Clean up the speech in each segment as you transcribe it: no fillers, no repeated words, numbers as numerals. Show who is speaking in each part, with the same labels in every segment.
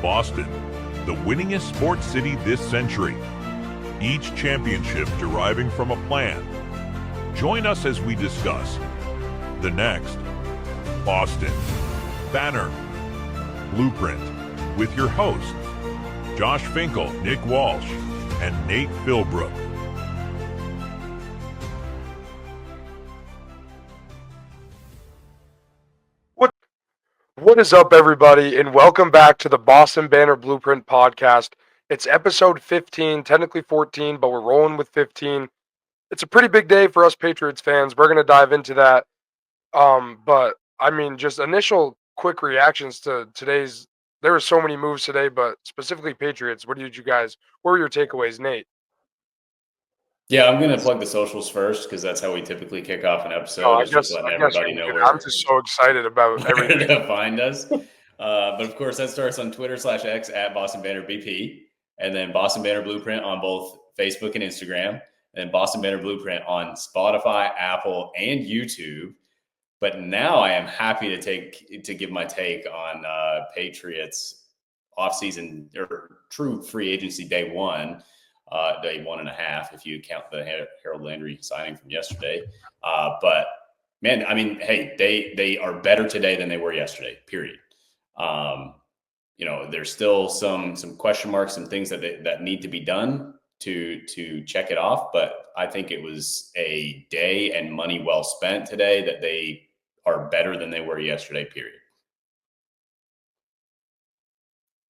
Speaker 1: Boston, the winningest sports city this century. Each championship deriving from a plan. Join us as we discuss the next Boston Banner Blueprint with your hosts, Josh Finkel, Nick Walsh, and Nate Philbrook.
Speaker 2: What is up, everybody, and welcome back to the Boston Banner Blueprint podcast. It's episode 15, technically 14, but we're rolling with 15. It's a pretty big day for us Patriots fans. We're going to dive into that. But, I mean, just initial quick reactions to today's – there were so many moves today, but specifically Patriots. What were your takeaways, Nate?
Speaker 3: Yeah, I'm going to plug the socials first because that's how we typically kick off an episode.
Speaker 2: Just letting everybody know I'm just so excited about everything
Speaker 3: to find us. But of course, that starts on Twitter/X at Boston Banner BP, and then Boston Banner Blueprint on both Facebook and Instagram, and Boston Banner Blueprint on Spotify, Apple, and YouTube. But now I am happy to give my take on Patriots offseason or true free agency day one. Day 1.5, if you count the Harold Landry signing from yesterday. But man, I mean, hey, they are better today than they were yesterday, period. There's still some question marks and things that need to be done to check it off. But I think it was a day and money well spent today that they are better than they were yesterday, period.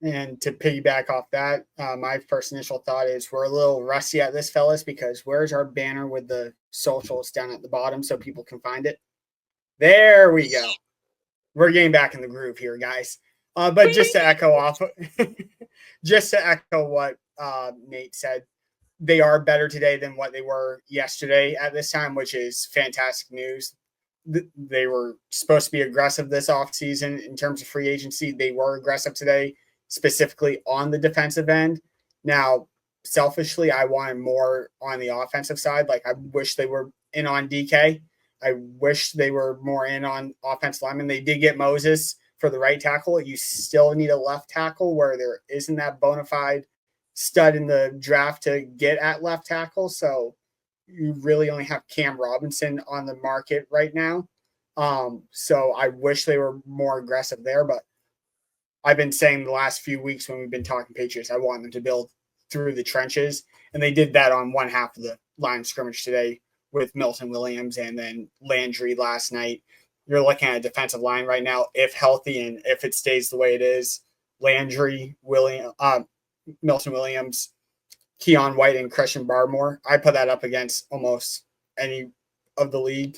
Speaker 4: And to piggyback off that, my first initial thought is we're a little rusty at this, fellas, because where's our banner with the socials down at the bottom so people can find it? There we go. We're getting back in the groove here, guys. But just to echo what Nate said, they are better today than what they were yesterday at this time, which is fantastic news. They were supposed to be aggressive this offseason in terms of free agency. They were aggressive today, specifically on the defensive end. Now, selfishly, I wanted more on the offensive side. Like, I wish they were in on DK. I wish they were more in on offensive linemen. They did get Moses for the right tackle. You still need a left tackle where there isn't that bona fide stud in the draft to get at left tackle. So you really only have Cam Robinson on the market right now. So I wish they were more aggressive there, but I've been saying the last few weeks when we've been talking Patriots, I want them to build through the trenches. And they did that on one half of the line of scrimmage today with Milton Williams and then Landry last night. You're looking at a defensive line right now, if healthy and if it stays the way it is. Landry, Milton Williams, Keon White, and Christian Barmore. I put that up against almost any of the league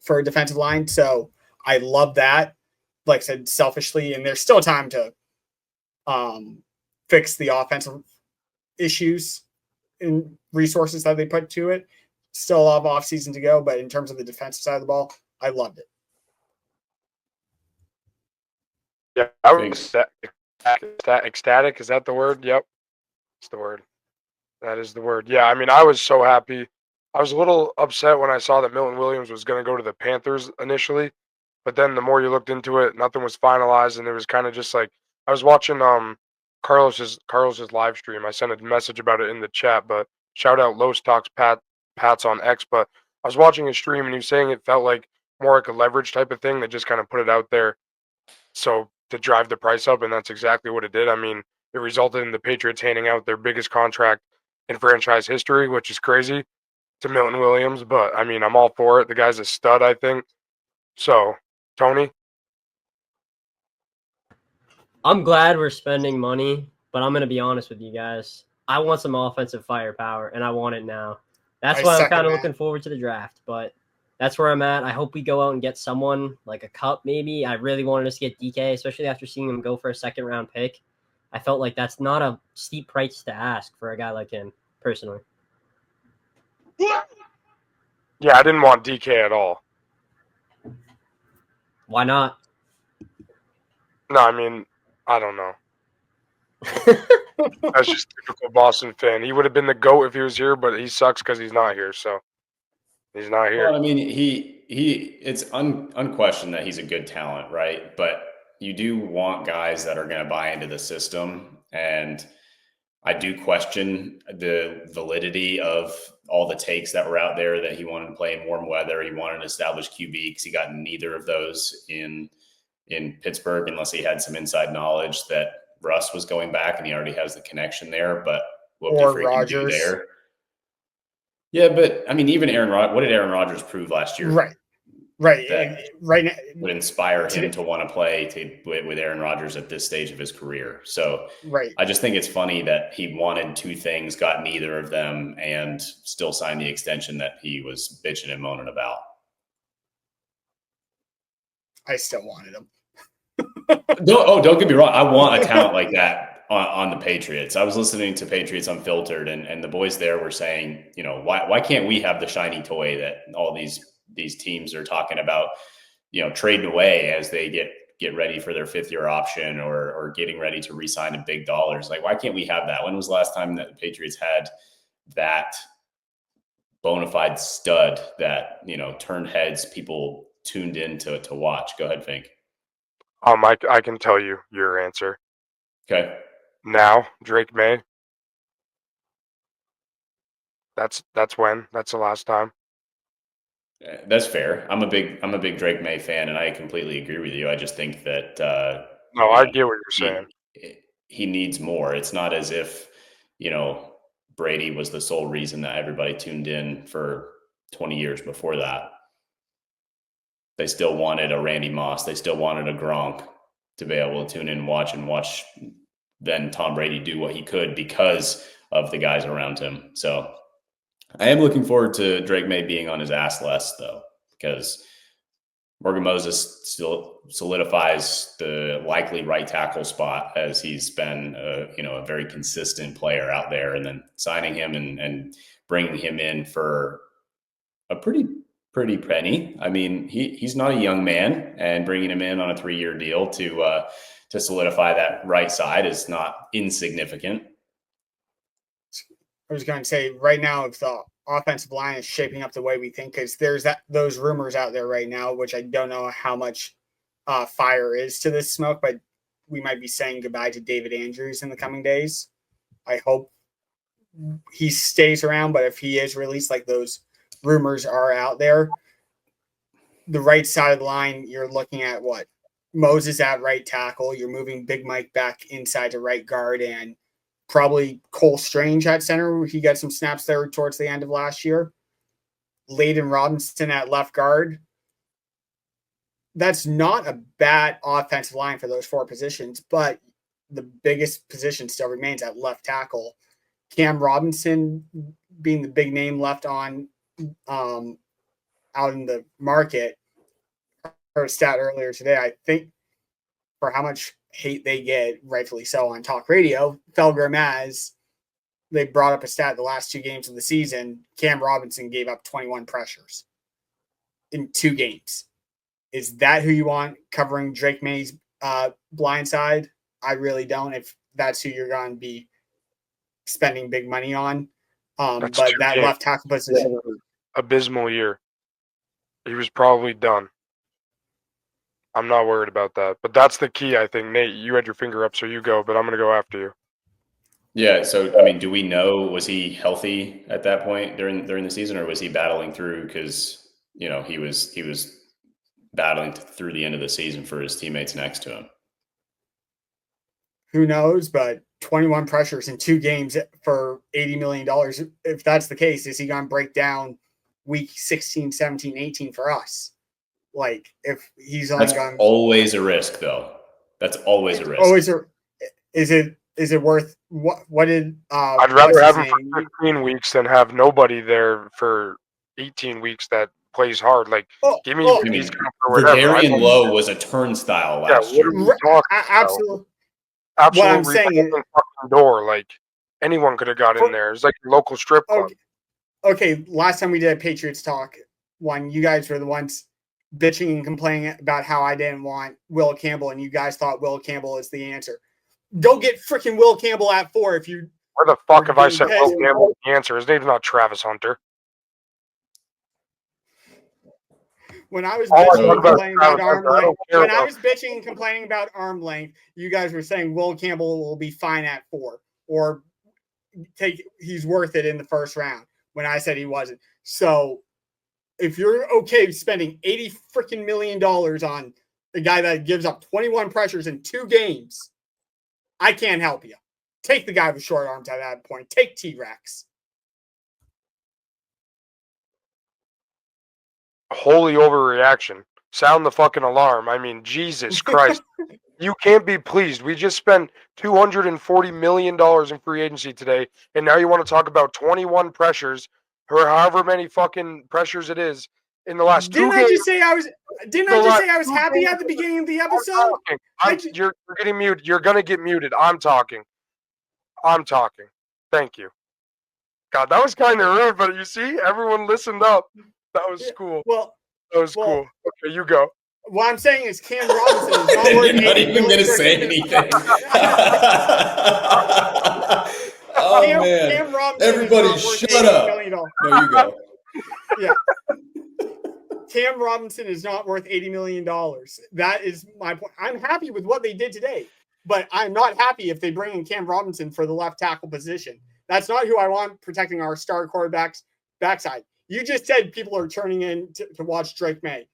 Speaker 4: for a defensive line. So I love that. Like I said, selfishly, and there's still time to fix the offensive issues and resources that they put to it. Still a lot of offseason to go, but in terms of the defensive side of the ball, I loved it.
Speaker 2: Yeah, I was ecstatic. Is that the word? Yep, it's the word. That is the word. Yeah, I mean, I was so happy. I was a little upset when I saw that Milton Williams was going to go to the Panthers initially. But then the more you looked into it, nothing was finalized, and it was kind of just like I was watching Carlos's live stream. I sent a message about it in the chat, but shout out Los Talks Pat's on X. But I was watching his stream, and he was saying it felt like more like a leverage type of thing that just kind of put it out there, so to drive the price up, and that's exactly what it did. I mean, it resulted in the Patriots handing out their biggest contract in franchise history, which is crazy, to Milton Williams. But I mean, I'm all for it. The guy's a stud, I think. So. Tony?
Speaker 5: I'm glad we're spending money, but I'm going to be honest with you guys. I want some offensive firepower, and I want it now. That's why I'm kind of looking forward to the draft, but that's where I'm at. I hope we go out and get someone, like a Cup maybe. I really wanted us to get DK, especially after seeing him go for a second-round pick. I felt like that's not a steep price to ask for a guy like him, personally.
Speaker 2: Yeah, I didn't want DK at all.
Speaker 5: Why not?
Speaker 2: No, I mean, I don't know. That's just typical Boston fan. He would have been the GOAT if he was here, but he sucks because he's not here. So he's not here.
Speaker 3: Well, I mean, it's unquestioned that he's a good talent, right? But you do want guys that are going to buy into the system. And I do question the validity of all the takes that were out there that he wanted to play in warm weather. He wanted to establish QB because he got neither of those in Pittsburgh, unless he had some inside knowledge that Russ was going back and he already has the connection there. But what
Speaker 4: Or
Speaker 3: did he freaking do
Speaker 4: Rodgers.
Speaker 3: there? Yeah, but I mean, even what did Aaron Rodgers prove last year?
Speaker 4: Right.
Speaker 3: That
Speaker 4: right now,
Speaker 3: would inspire him to want to play with Aaron Rodgers at this stage of his career. So I just think it's funny that he wanted two things, got neither of them, and still signed the extension that he was bitching and moaning about.
Speaker 4: I still wanted him.
Speaker 3: Don't get me wrong. I want a talent like that on the Patriots. I was listening to Patriots Unfiltered, and the boys there were saying, why can't we have the shiny toy that all these teams are talking about, trading away as they get ready for their 5th-year option or getting ready to re-sign in big dollars. Like, why can't we have that? When was the last time that the Patriots had that bona fide stud that, turned heads, people tuned in to watch? Go ahead, Fink.
Speaker 2: I can tell you your answer.
Speaker 3: Okay.
Speaker 2: Now, Drake May. That's when. That's the last time.
Speaker 3: That's fair. I'm a big Drake May fan, and I completely agree with you. I just think that
Speaker 2: I get what you're saying.
Speaker 3: He needs more. It's not as if Brady was the sole reason that everybody tuned in for 20 years before that. They still wanted a Randy Moss. They still wanted a Gronk to be able to tune in and watch then Tom Brady do what he could because of the guys around him. So I am looking forward to Drake May being on his ass less, though, because Morgan Moses still solidifies the likely right tackle spot as he's been a very consistent player out there, and then signing him and bringing him in for a pretty penny. I mean, he's not a young man, and bringing him in on a 3-year deal to solidify that right side is not insignificant.
Speaker 4: I was going to say right now, if the offensive line is shaping up the way we think, because there's those rumors out there right now, which I don't know how much fire is to this smoke, but we might be saying goodbye to David Andrews in the coming days. I hope he stays around, but if he is released, like those rumors are out there, the right side of the line, you're looking at what? Moses at right tackle. You're moving Big Mike back inside to right guard, and probably Cole Strange at center. He got some snaps there towards the end of last year. Layden Robinson at left guard. That's not a bad offensive line for those 4 positions, but the biggest position still remains at left tackle. Cam Robinson being the big name left on out in the market. I heard a stat earlier today. I think for how much hate they get, rightfully so, on talk radio, Felger Maz, they brought up a stat the last 2 games of the season. Cam Robinson gave up 21 pressures in 2 games. Is that who you want covering Drake May's blind side? I really don't, if that's who you're going to be spending big money on. But that left tackle position.
Speaker 2: Abysmal year. He was probably done. I'm not worried about that. But that's the key, I think. Nate, you had your finger up, so you go, but I'm going to go after you.
Speaker 3: Yeah, so, I mean, do we know, was he healthy at that point during the season, or was he battling through because, he was battling through the end of the season for his teammates next to him?
Speaker 4: Who knows, but 21 pressures in 2 games for $80 million. If that's the case, is he going to break down week 16, 17, 18 for us? Like, if he's only
Speaker 3: That's always a risk, though. That's always a risk.
Speaker 4: Always is it worth what did
Speaker 2: I'd rather have him for 15 weeks than have nobody there for 18 weeks that plays hard. Like, give me these guys for whatever.
Speaker 3: Verdarian Lowe was a turnstile last year.
Speaker 4: Absolutely.
Speaker 2: What
Speaker 4: I'm saying is,
Speaker 2: door, like anyone could have got in there. It's like a local strip club.
Speaker 4: Okay, last time we did a Patriots talk, you guys were the ones bitching and complaining about how I didn't want Will Campbell, and you guys thought Will Campbell is the answer. Go get freaking Will Campbell at 4 if you.
Speaker 2: Where the fuck have I said Will Campbell is the answer? His name's not Travis Hunter.
Speaker 4: when I was
Speaker 2: All I
Speaker 4: bitching
Speaker 2: talk
Speaker 4: and
Speaker 2: about
Speaker 4: complaining about
Speaker 2: Travis
Speaker 4: arm
Speaker 2: Hunter. I
Speaker 4: length,
Speaker 2: don't care
Speaker 4: when I
Speaker 2: about.
Speaker 4: was bitching and complaining about arm length, you guys were saying Will Campbell will be fine at 4 or he's worth it in the first round when I said he wasn't. So if you're okay spending $80 freaking million on a guy that gives up 21 pressures in 2 games, I can't help you. Take the guy with short arms at that point. Take T-Rex.
Speaker 2: Holy overreaction. Sound the fucking alarm. I mean, Jesus Christ. You can't be pleased. We just spent $240 million in free agency today, and now you want to talk about 21 pressures or however many fucking pressures it is in the last
Speaker 4: Didn't
Speaker 2: 2
Speaker 4: I
Speaker 2: games.
Speaker 4: just say I was happy at the beginning of the episode?
Speaker 2: You're getting muted. You're going to get muted. I'm talking. Thank you. God, that was kind of rude, but you see, everyone listened up. That was cool.
Speaker 4: Well,
Speaker 2: That was cool. Okay, you go.
Speaker 4: What I'm saying is Cam Robinson is not worth
Speaker 3: You're not
Speaker 4: 80
Speaker 3: even
Speaker 4: million.
Speaker 3: going to say anything. Oh, man.
Speaker 4: Cam Robinson
Speaker 3: Everybody
Speaker 4: is not worth
Speaker 3: shut
Speaker 4: $80
Speaker 3: up.
Speaker 4: million.
Speaker 3: No, you go.
Speaker 4: Yeah. Cam Robinson is not worth $80 million. That is my point. I'm happy with what they did today, but I'm not happy if they bring in Cam Robinson for the left tackle position. That's not who I want protecting our star quarterback's backside. You just said people are turning in to watch Drake May.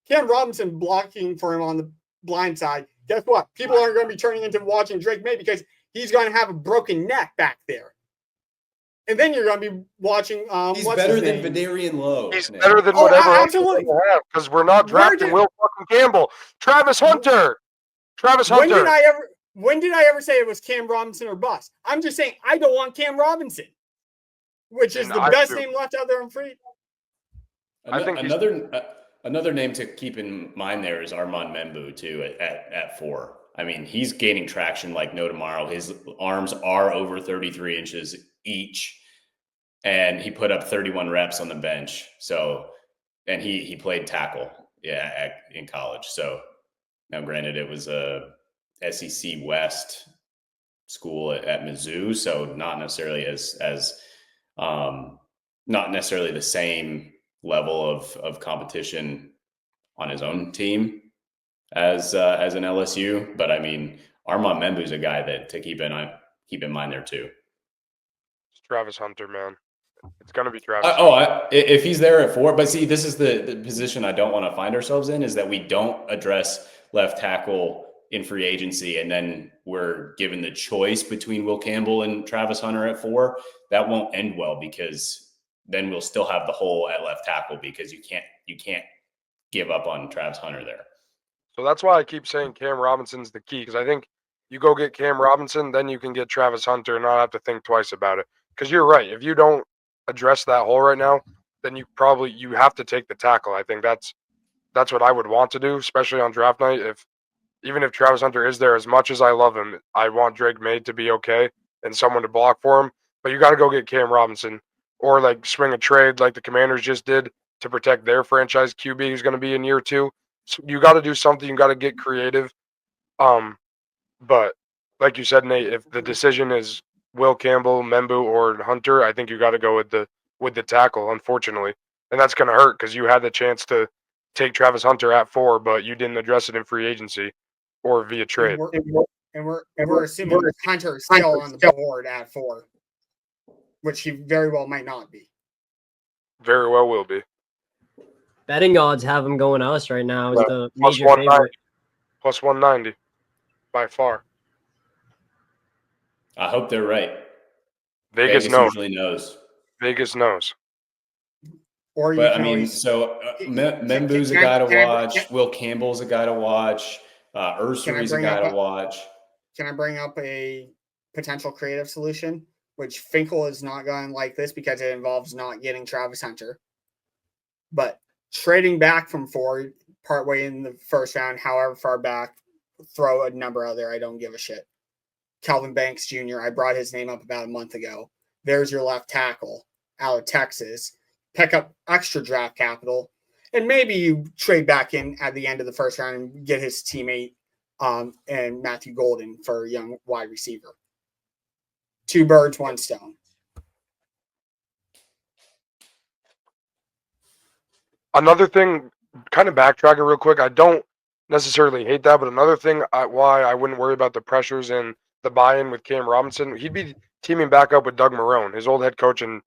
Speaker 4: Cam Robinson blocking for him on the blind side. Guess what? People aren't going to be turning into watching Drake May because he's going to have a broken neck back there. And then you're going to be watching.
Speaker 3: He's better than Vidarian Lowe.
Speaker 2: He's better than whatever
Speaker 4: absolutely.
Speaker 2: We have because we're not drafting Will fucking Campbell. Travis Hunter.
Speaker 4: When did I ever say it was Cam Robinson or bust? I'm just saying I don't want Cam Robinson, which is the best name left out there on free.
Speaker 2: I think
Speaker 3: another name to keep in mind there is Armand Membu too at 4. I mean, he's gaining traction like no tomorrow. His arms are over 33 inches each, and he put up 31 reps on the bench. So, and he played tackle, in college. So now, granted, it was a SEC West school at Mizzou, so not necessarily not necessarily the same level of competition on his own team as an LSU. But I mean, Armand Membu is a guy that to keep in mind there too.
Speaker 2: It's Travis Hunter, man. It's going to be Travis.
Speaker 3: If he's there at 4, but see, this is the position I don't want to find ourselves in, is that we don't address left tackle in free agency, and then we're given the choice between Will Campbell and Travis Hunter at 4. That won't end well because then we'll still have the hole at left tackle because you can't give up on Travis Hunter there.
Speaker 2: So that's why I keep saying Cam Robinson's the key, because I think you go get Cam Robinson, then you can get Travis Hunter and not have to think twice about it. Because you're right. If you don't address that hole right now, then you have to take the tackle. I think that's what I would want to do, especially on draft night. Even if Travis Hunter is there, as much as I love him, I want Drake May to be okay and someone to block for him. But you got to go get Cam Robinson or like swing a trade like the Commanders just did to protect their franchise QB who's going to be in year 2. So you got to do something. You got to get creative. But like you said, Nate, if the decision is Will Campbell, Membu, or Hunter, I think you got to go with the tackle, unfortunately, and that's going to hurt because you had the chance to take Travis Hunter at 4, but you didn't address it in free agency or via trade.
Speaker 4: And we're assuming Hunter is still on the board at 4, which he very well might not be.
Speaker 2: Very well will be.
Speaker 5: Betting odds have him going us right now. Is the major
Speaker 2: favorite. Plus 190 by far.
Speaker 3: I hope they're right.
Speaker 2: Vegas
Speaker 3: usually knows.
Speaker 2: Vegas knows.
Speaker 3: But I mean, Membu's a guy to watch. Will Campbell's a guy to watch. Ursuri's a guy to watch.
Speaker 4: Can I bring up a potential creative solution, which Finkel is not going to like this because it involves not getting Travis Hunter, but trading back from 4 partway in the first round, however far back, throw a number out there. I don't give a shit. Calvin Banks Jr., I brought his name up about a month ago. There's your left tackle out of Texas. Pick up extra draft capital, and maybe you trade back in at the end of the first round and get his teammate and Matthew Golden for a young wide receiver. 2 birds, 1 stone.
Speaker 2: Another thing kind of backtracking real quick, I don't necessarily hate that, but another thing why I wouldn't worry about the pressures and the buy-in with Cam Robinson, he'd be teaming back up with Doug Marrone, his old head coach in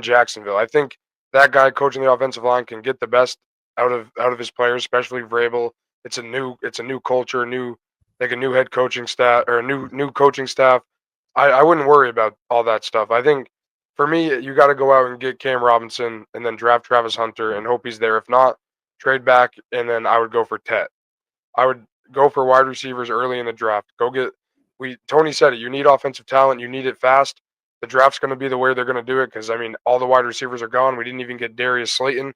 Speaker 2: Jacksonville. I think that guy coaching the offensive line can get the best out of his players, especially Vrabel. It's a new culture, a new head coaching staff or a new coaching staff. I wouldn't worry about all that stuff. I think for me, you got to go out and get Cam Robinson and then draft Travis Hunter and hope he's there. If not, trade back, and then I would go for Tet. I would go for wide receivers early in the draft. Go get Tony said it. You need offensive talent. You need it fast. The draft's going to be the way they're going to do it because I mean all the wide receivers are gone. We didn't even get Darius Slayton,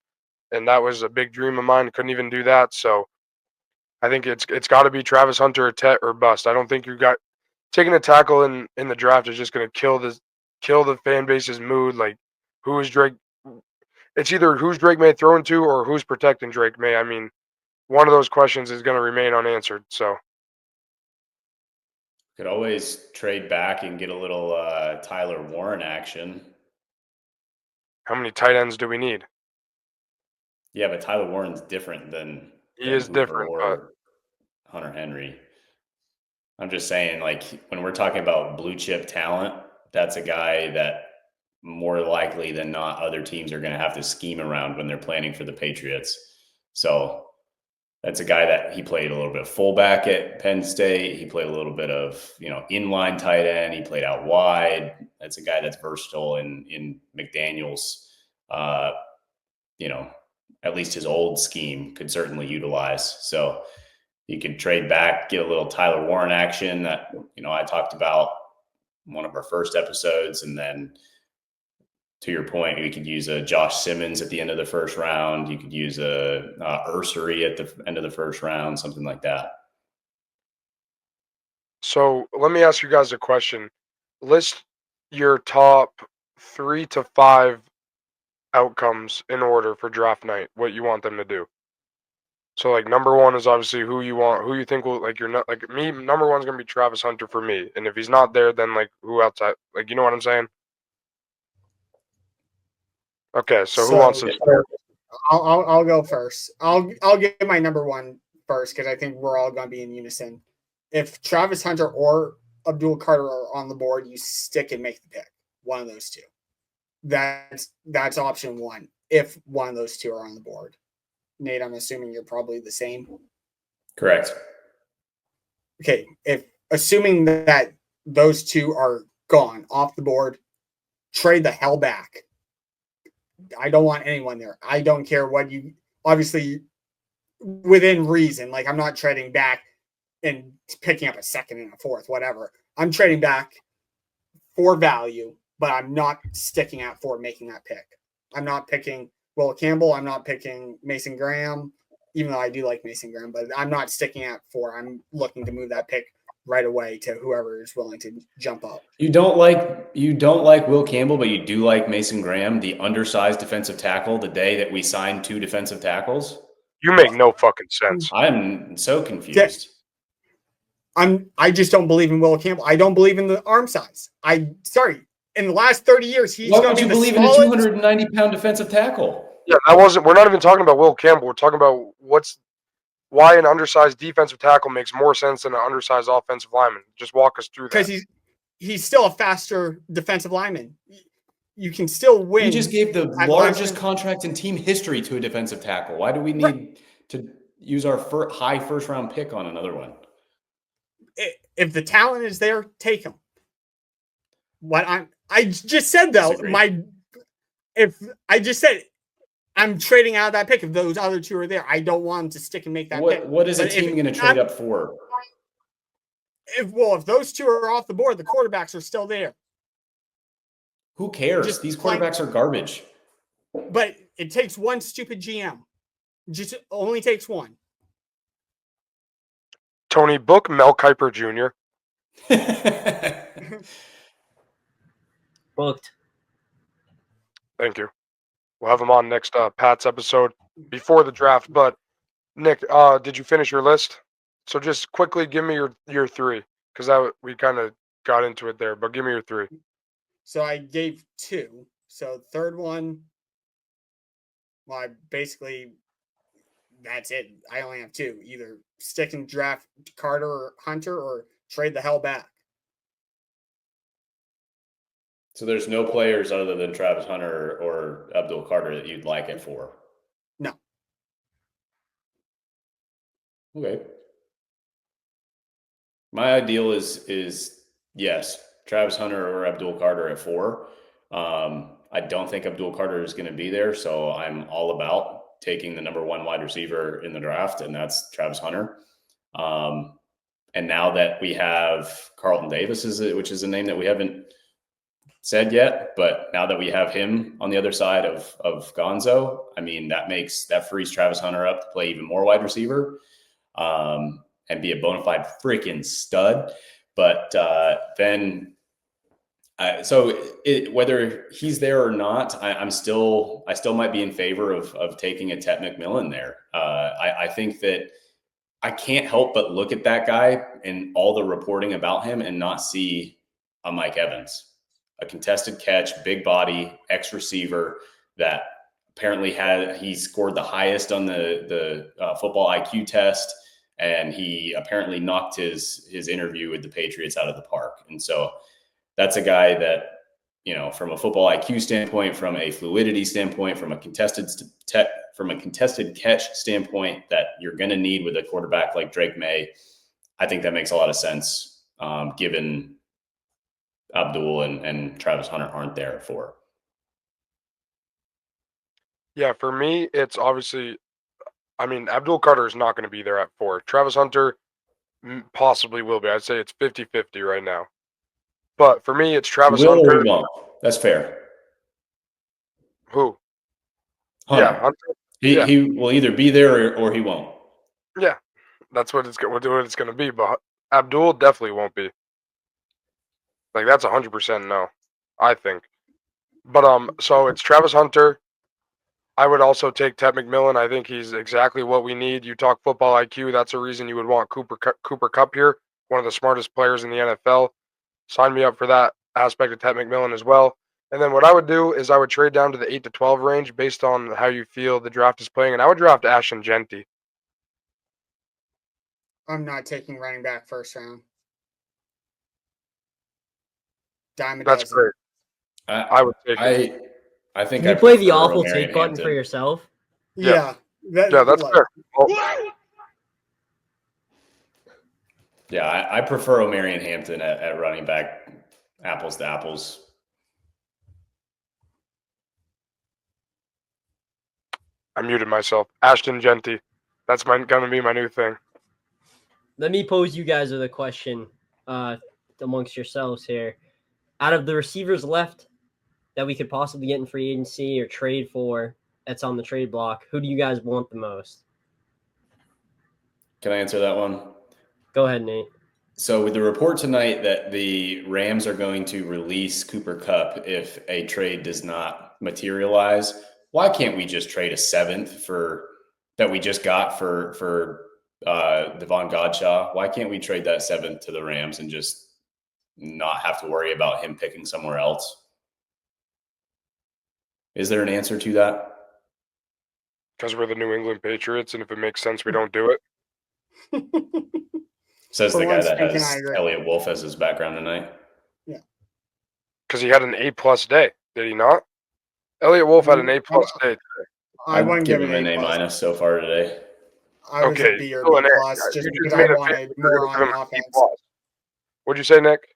Speaker 2: and that was a big dream of mine. Couldn't even do that. So I think it's got to be Travis Hunter or Tet or bust. I don't think you got taking a tackle in the draft is just going to kill the fan base's mood. Like who is Drake? It's either who's Drake May throwing to or who's protecting Drake May. I mean, one of those questions is going to remain unanswered. So
Speaker 3: could always trade back and get a little Tyler Warren action.
Speaker 2: how many tight ends do we need?
Speaker 3: Yeah, but Tyler Warren's different than
Speaker 2: He is
Speaker 3: Hooper
Speaker 2: different,
Speaker 3: or
Speaker 2: but
Speaker 3: Hunter Henry. I'm just saying, like, when we're talking about blue chip talent, that's a guy that more likely than not other teams are going to have to scheme around when they're planning for the Patriots. So that's a guy that he played a little bit of fullback at Penn State. He played a little bit of, inline tight end. He played out wide. That's a guy that's versatile in McDaniel's, at least his old scheme could certainly utilize. So you could trade back, get a little Tyler Warren action that, I talked about one of our first episodes. And then to your point, we could use a Josh Simmons at the end of the first round. You could use a Ursery at the end of the first round, something like that.
Speaker 2: So let me ask you guys a question. List your top 3 to 5 outcomes in order for draft night. What you want them to do. So like number 1 is obviously who you think will like you're not like me. Number 1 is gonna be Travis Hunter for me, and if he's not there, then like who outside? Like you know what I'm saying? Okay, so who wants to start?
Speaker 4: I'll go first. I'll get my number 1 first because I think we're all going to be in unison. If Travis Hunter or Abdul Carter are on the board, you stick and make the pick. One of those two. That's option 1. If one of those two are on the board, Nate, I'm assuming you're probably the same.
Speaker 3: Correct.
Speaker 4: Okay, if assuming that those two are gone off the board, trade the hell back. I don't want anyone there. I don't care what you, obviously within reason. Like I'm not trading back and picking up a second and a fourth, whatever. I'm trading back for value, but I'm not sticking out for making that pick. I'm not picking Will Campbell. I'm not picking Mason Graham, even though I do like Mason Graham, but I'm not sticking out for, I'm looking to move that pick right away to whoever is willing to jump up.
Speaker 3: You don't like Will Campbell, but you do like Mason Graham, the undersized defensive tackle, the day that we signed 2 defensive tackles?
Speaker 2: You make no fucking sense.
Speaker 3: I'm so confused.
Speaker 4: I just don't believe in Will Campbell. I don't believe in the arm size. In the last 30 years, he's
Speaker 3: Why would you believe in a 290-pound defensive tackle?
Speaker 2: Yeah, we're not even talking about Will Campbell. We're talking about why an undersized defensive tackle makes more sense than an undersized offensive lineman. Just walk us through that.
Speaker 4: Because he's still a faster defensive lineman. You can still win.
Speaker 3: You just gave the largest contract in team history to a defensive tackle. Why do we need to use our high first-round pick on another one?
Speaker 4: If the talent is there, take him. I just said though, I'm trading out of that pick. If those other two are there, I don't want them to stick and make that pick.
Speaker 3: What is a team going to trade up for?
Speaker 4: If those two are off the board, the quarterbacks are still there.
Speaker 3: Who cares? These quarterbacks are garbage.
Speaker 4: But it takes one stupid GM. Just only takes one.
Speaker 2: Tony, book Mel Kiper Jr.
Speaker 5: Booked.
Speaker 2: Thank you. We'll have him on next Pat's episode before the draft. But Nick, did you finish your list? So just quickly give me your 3 because we kind of got into it there. But give me your 3.
Speaker 4: So I gave 2. So third one, well, I basically that's it. I only have two. Either stick and draft Carter or Hunter or trade the hell back.
Speaker 3: So there's no players other than Travis Hunter or Abdul Carter that you'd like it for?
Speaker 4: No.
Speaker 3: Okay. My ideal is yes, Travis Hunter or Abdul Carter at 4. I don't think Abdul Carter is going to be there, so I'm all about taking the number 1 wide receiver in the draft, and that's Travis Hunter. And now that we have Carlton Davis, which is a name that we haven't said yet, but now that we have him on the other side of Gonzo, I mean, that frees Travis Hunter up to play even more wide receiver. And be a bona fide freaking stud. But then, whether he's there or not, I still might be in favor of taking a Tet McMillan there. I think that I can't help but look at that guy and all the reporting about him and not see a Mike Evans, a contested catch, big body, ex receiver that apparently he scored the highest on the football IQ test. And he apparently knocked his interview with the Patriots out of the park. And so that's a guy that, from a football IQ standpoint, from a fluidity standpoint, from a contested catch standpoint that you're going to need with a quarterback like Drake May. I think that makes a lot of sense, given Abdul and Travis Hunter aren't there for.
Speaker 2: Yeah, for me, it's obviously, Abdul Carter is not going to be there at 4. Travis Hunter possibly will be. I'd say it's 50-50 right now. But for me, it's Travis Hunter.
Speaker 3: That's fair.
Speaker 2: Who?
Speaker 3: Hunter.
Speaker 2: Yeah, Hunter.
Speaker 3: He will either be there or he won't.
Speaker 2: Yeah, that's what it's going to be. But Abdul definitely won't be. Like, that's 100% no, I think. But so it's Travis Hunter. I would also take Tet McMillan. I think he's exactly what we need. You talk football IQ. That's a reason you would want Cooper Kupp here, one of the smartest players in the NFL. Sign me up for that aspect of Tet McMillan as well. And then what I would do is I would trade down to the 8 to 12 range based on how you feel the draft is playing. And I would draft Ashton Genty.
Speaker 4: I'm not taking running back first round. Dime a
Speaker 2: That's
Speaker 4: dozen.
Speaker 2: great. I would take it.
Speaker 3: I think
Speaker 5: Can you play the awful take button for yourself?
Speaker 4: Yeah.
Speaker 2: That's fair.
Speaker 3: Yeah, I prefer Omarion Hampton at running back, apples to apples.
Speaker 2: I muted myself. Ashton Genty. That's going to be my new thing.
Speaker 5: Let me pose you guys with a question amongst yourselves here. Out of the receivers left that we could possibly get in free agency or trade for that's on the trade block, who do you guys want the most?
Speaker 3: Can I answer that one?
Speaker 5: Go ahead, Nate.
Speaker 3: So with the report tonight that the Rams are going to release Cooper Kupp if a trade does not materialize, why can't we just trade a 7th that we just got for Devon Godshaw? Why can't we trade that 7th to the Rams and just not have to worry about him picking somewhere else? Is there an answer to that?
Speaker 2: Because we're the New England Patriots, and if it makes sense, we don't do it.
Speaker 3: Says the guy that has Elliot Wolf as his background tonight.
Speaker 4: Yeah.
Speaker 2: Because he had an A+ day, did he not? Elliot Wolf had an A+ day today.
Speaker 4: I wouldn't give
Speaker 3: him an A- so far today.
Speaker 4: I was a B or B+, just because I wanted more on offense.
Speaker 2: What'd you say, Nick?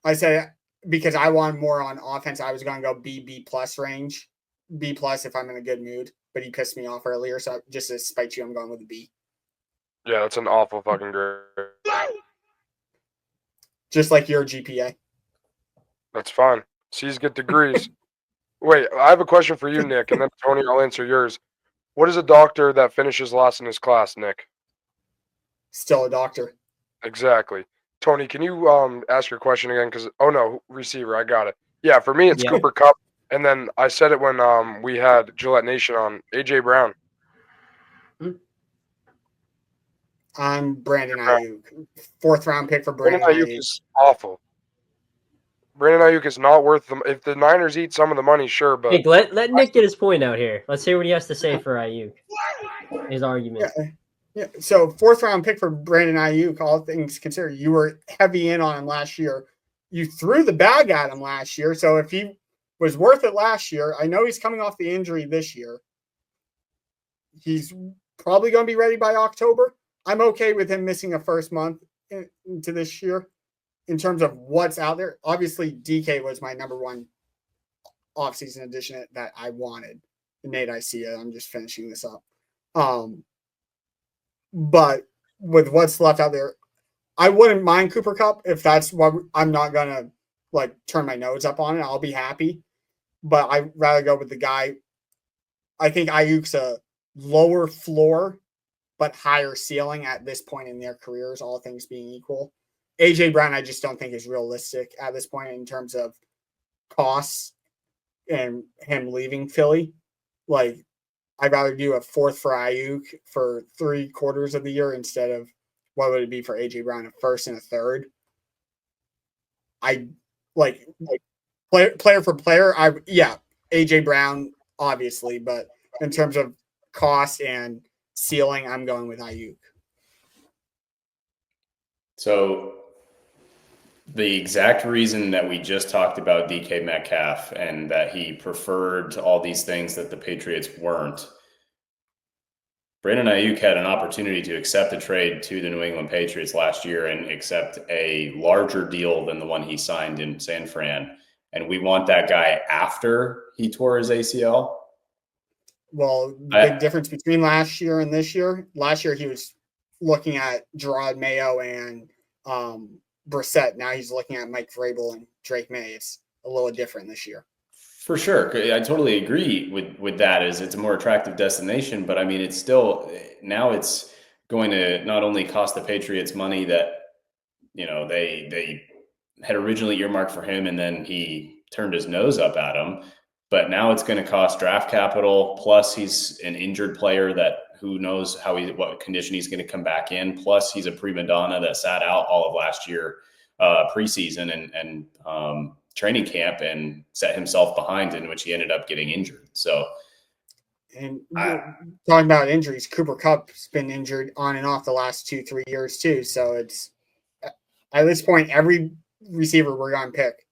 Speaker 4: I said because I want more on offense, I was going to go B+ range. B+ if I'm in a good mood. But he pissed me off earlier, so just to spite you, I'm going with a B.
Speaker 2: Yeah, that's an awful fucking grade.
Speaker 4: Just like your GPA.
Speaker 2: That's fine. C's get degrees. Wait, I have a question for you, Nick, and then Tony, I'll answer yours. What is a doctor that finishes last in his class, Nick?
Speaker 4: Still a doctor.
Speaker 2: Exactly. Tony, can you ask your question again? Because receiver, I got it. Yeah, for me, it's Cooper Kupp, and then I said it when we had Gillette Nation on AJ Brown.
Speaker 4: I'm Brandon Ayuk. 4th round pick for Brandon Ayuk.
Speaker 2: Is awful. Brandon Ayuk is not worth them. If the Niners eat some of the money, sure, but
Speaker 5: Nick, let Nick get his point out here. Let's hear what he has to say for Ayuk. his argument.
Speaker 4: Yeah. So 4th round pick for Brandon Ayuk, all things considered, you were heavy in on him last year. You threw the bag at him last year. So if he was worth it last year, I know he's coming off the injury this year. He's probably going to be ready by October. I'm okay with him missing a first month into this year in terms of what's out there. Obviously, DK was my number one offseason addition that I wanted. Nate, I see it. I'm just finishing this up. But with what's left out there, I wouldn't mind Cooper Kupp if that's what I'm not going to like turn my nose up on it. I'll be happy. But I'd rather go with the guy. I think Ayuk's a lower floor, but higher ceiling at this point in their careers, all things being equal. AJ Brown, I just don't think is realistic at this point in terms of costs and him leaving Philly. Like, I'd rather do a 4th for Ayuk for 3/4 of the year instead of what would it be for AJ Brown, a 1st and a 3rd. I like player for player. AJ Brown obviously, but in terms of cost and ceiling, I'm going with Ayuk.
Speaker 3: So the exact reason that we just talked about DK Metcalf and that he preferred all these things that the Patriots weren't, Brandon Ayuk had an opportunity to accept a trade to the New England Patriots last year and accept a larger deal than the one he signed in San Fran. And we want that guy after he tore his ACL.
Speaker 4: Well, big difference between last year and this year. Last year, he was looking at Gerard Mayo and Brissett. Now he's looking at Mike Vrabel and Drake May. It's a little different this year.
Speaker 3: For sure. I totally agree with that. It's a more attractive destination, but I mean, it's still, now it's going to not only cost the Patriots money that, they had originally earmarked for him and then he turned his nose up at him, but now it's going to cost draft capital. Plus he's an injured player that who knows what condition he's going to come back in. Plus he's a prima donna that sat out all of last year, preseason and training camp and set himself behind, in which he ended up getting injured. So,
Speaker 4: and talking about injuries, Cooper Kupp's been injured on and off the last 2-3 years too. So it's at this point, every receiver we're going to pick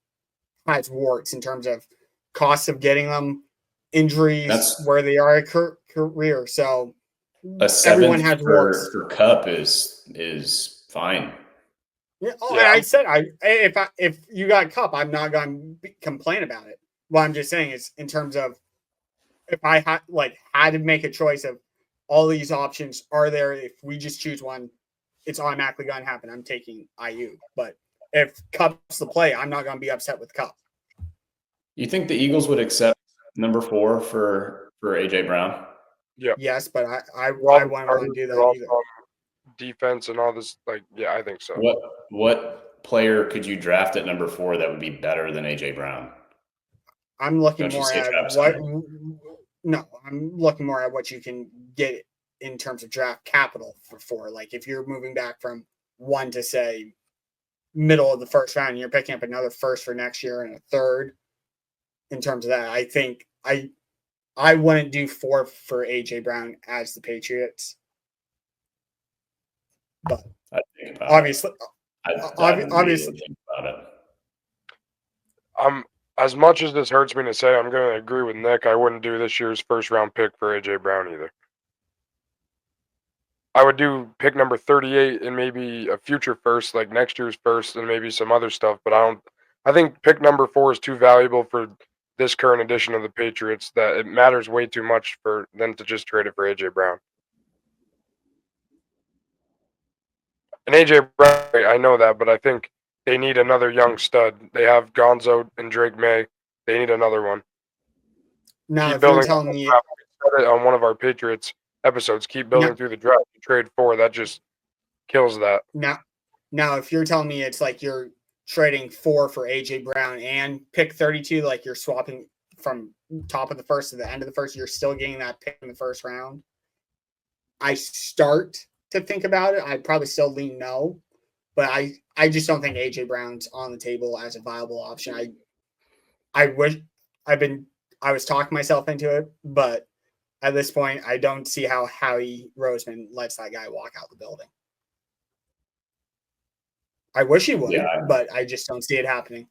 Speaker 4: has warts in terms of costs of getting them, injuries, where they are at career. So everyone has warts.
Speaker 3: For Kupp is fine.
Speaker 4: Yeah, I said if you got Kupp, I'm not going to complain about it. What I'm just saying is, in terms of if I had to make a choice of all these options are there, if we just choose one, it's automatically going to happen. I'm taking Ayuk. But if Kupp's the play, I'm not going to be upset with Kupp.
Speaker 3: You think the Eagles would accept number 4 for AJ Brown?
Speaker 2: Yeah.
Speaker 4: Yes, but I wouldn't want to do that either.
Speaker 2: Defense and all this, I think so.
Speaker 3: What player could you draft at number 4 that would be better than AJ Brown?
Speaker 4: I'm looking more at I'm looking more at what you can get in terms of draft capital for 4. Like if you're moving back from 1 to say middle of the first round, and you're picking up another 1st for next year and a 3rd. In terms of that, I think I wouldn't do 4 for AJ Brown as the Patriots. But obviously, obviously,
Speaker 3: think about
Speaker 2: it. As much as this hurts me to say, I'm going to agree with Nick. I wouldn't do this year's 1st round pick for AJ Brown either. I would do pick number 38 and maybe a future 1st, like next year's 1st, and maybe some other stuff. But I think pick number 4 is too valuable for this current edition of the Patriots that it matters way too much for them to just trade it for AJ Brown. And AJ Brown, I know that, but I think they need another young stud. They have Gonzo and Drake May. They need another one.
Speaker 4: Now, if you're telling me
Speaker 2: on one of our Patriots episodes, keep building through the draft. You trade 4, that just kills that.
Speaker 4: Now, if you're telling me it's like you're trading 4 for AJ Brown and pick 32, like you're swapping from top of the 1st to the end of the 1st, you're still getting that pick in the 1st round. I start to think about it. I'd probably still lean no, but I just don't think AJ Brown's on the table as a viable option. I was talking myself into it, but at this point, I don't see how Howie Roseman lets that guy walk out the building. I wish he would, but I just don't see it happening.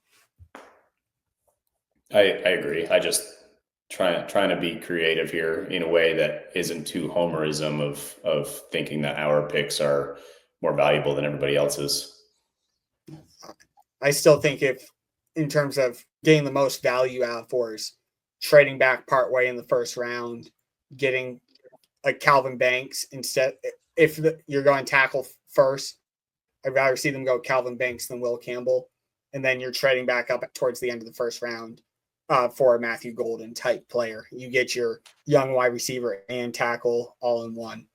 Speaker 3: I agree. I just trying to be creative here in a way that isn't too homerism of thinking that our picks are more valuable than everybody else's.
Speaker 4: I still think if, in terms of getting the most value out of fours, trading back partway in the first round, getting like Calvin Banks instead. If you're going tackle first, I'd rather see them go Calvin Banks than Will Campbell. And then you're trading back up towards the end of the first round for a Matthew Golden type player. You get your young wide receiver and tackle all in one.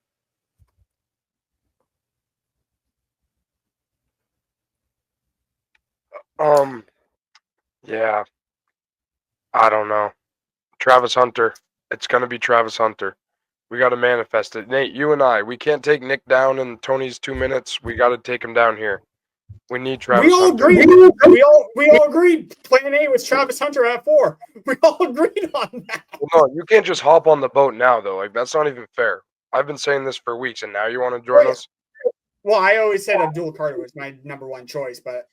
Speaker 2: Yeah. I don't know. Travis Hunter. It's going to be Travis Hunter. We got to manifest it. Nate, you and I, we can't take Nick down in Tony's 2 minutes. We got to take him down here. We need Travis Hunter.
Speaker 4: We all agreed. Plan A was Travis Hunter at 4. We all agreed on that.
Speaker 2: Well, no, you can't just hop on the boat now, though. Like, that's not even fair. I've been saying this for weeks, and now you want to join us?
Speaker 4: Well, I always said Abdul Carter was my number one choice, but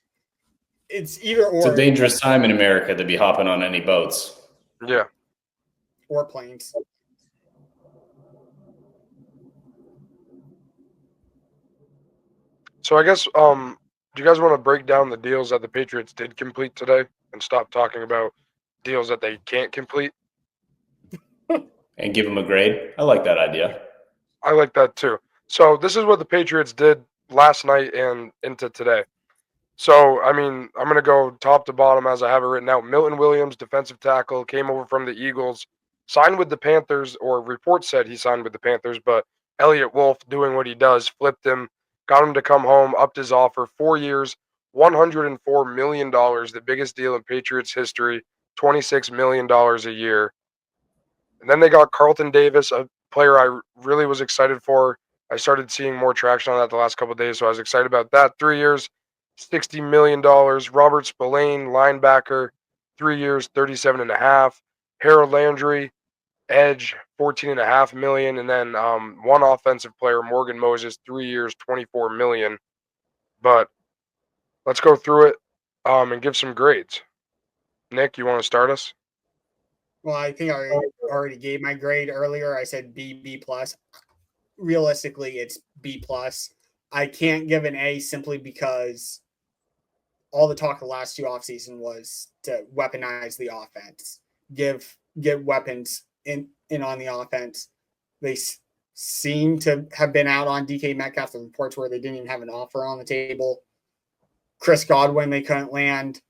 Speaker 4: it's either or.
Speaker 3: It's a dangerous time in America to be hopping on any boats.
Speaker 2: Yeah.
Speaker 4: Or planes.
Speaker 2: So I guess, do you guys want to break down the deals that the Patriots did complete today and stop talking about deals that they can't complete?
Speaker 3: And give them a grade? I like that idea.
Speaker 2: I like that too. So this is what the Patriots did last night and into today. So, I mean, I'm going to go top to bottom as I have it written out. Milton Williams, defensive tackle, came over from the Eagles, signed with the Panthers, or reports said he signed with the Panthers, but Elliott Wolf, doing what he does, flipped him, got him to come home, upped his offer, 4 years, $104 million, the biggest deal in Patriots history, $26 million a year. And then they got Carlton Davis, a player I really was excited for. I started seeing more traction on that the last couple of days, so I was excited about that. 3 years, $60 million. Robert Spillane, linebacker, 3 years, $37.5. Harold Landry, edge, $14.5 million. And then one offensive player, Morgan Moses, 3 years, $24 million. But let's go through it and give some grades. Nick, you want to start us?
Speaker 4: Well, I think I already gave my grade earlier. I said B plus. Realistically, it's B plus. I can't give an A simply because all the talk the last 2 offseason was to weaponize the offense, give weapons in on the offense. They seem to have been out on DK Metcalf. The reports where they didn't even have an offer on the table. Chris Godwin, they couldn't land.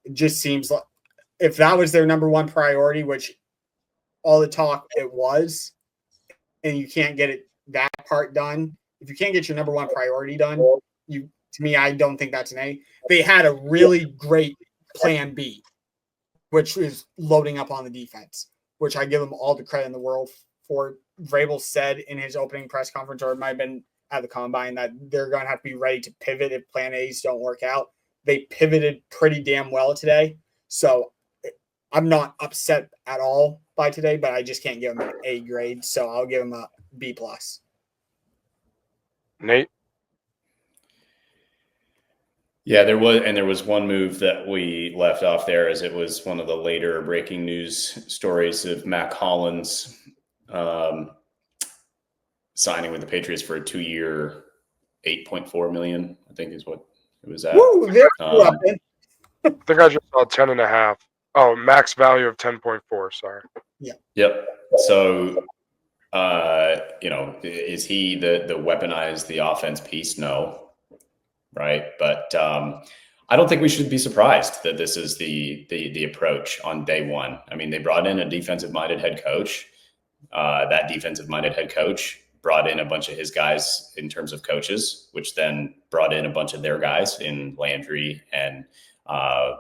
Speaker 4: It just seems like if that was their number one priority, which all the talk it was, and you can't get it that part done. If you can't get your number one priority done, to me, I don't think that's an A. They had a really great plan B, which is loading up on the defense, which I give them all the credit in the world for. Vrabel said in his opening press conference, or it might have been at the combine, that they're going to have to be ready to pivot if plan A's don't work out. They pivoted pretty damn well today. So I'm not upset at all by today, but I just can't give them an A grade. So I'll give them a B plus.
Speaker 2: Nate?
Speaker 3: Yeah, there was one move that we left off there, as it was one of the later breaking news stories of Mac Hollins signing with the Patriots for a 2-year, $8.4 million, I think is what it was at.
Speaker 4: Woo,
Speaker 2: I think I just saw 10.5. Oh, max value of 10.4. Sorry.
Speaker 4: Yeah.
Speaker 3: Yep. So, is he the weaponize the offense piece? No. Right. But I don't think we should be surprised that this is the approach on day one. I mean, they brought in a defensive minded head coach. That defensive minded head coach brought in a bunch of his guys in terms of coaches, which then brought in a bunch of their guys in Landry and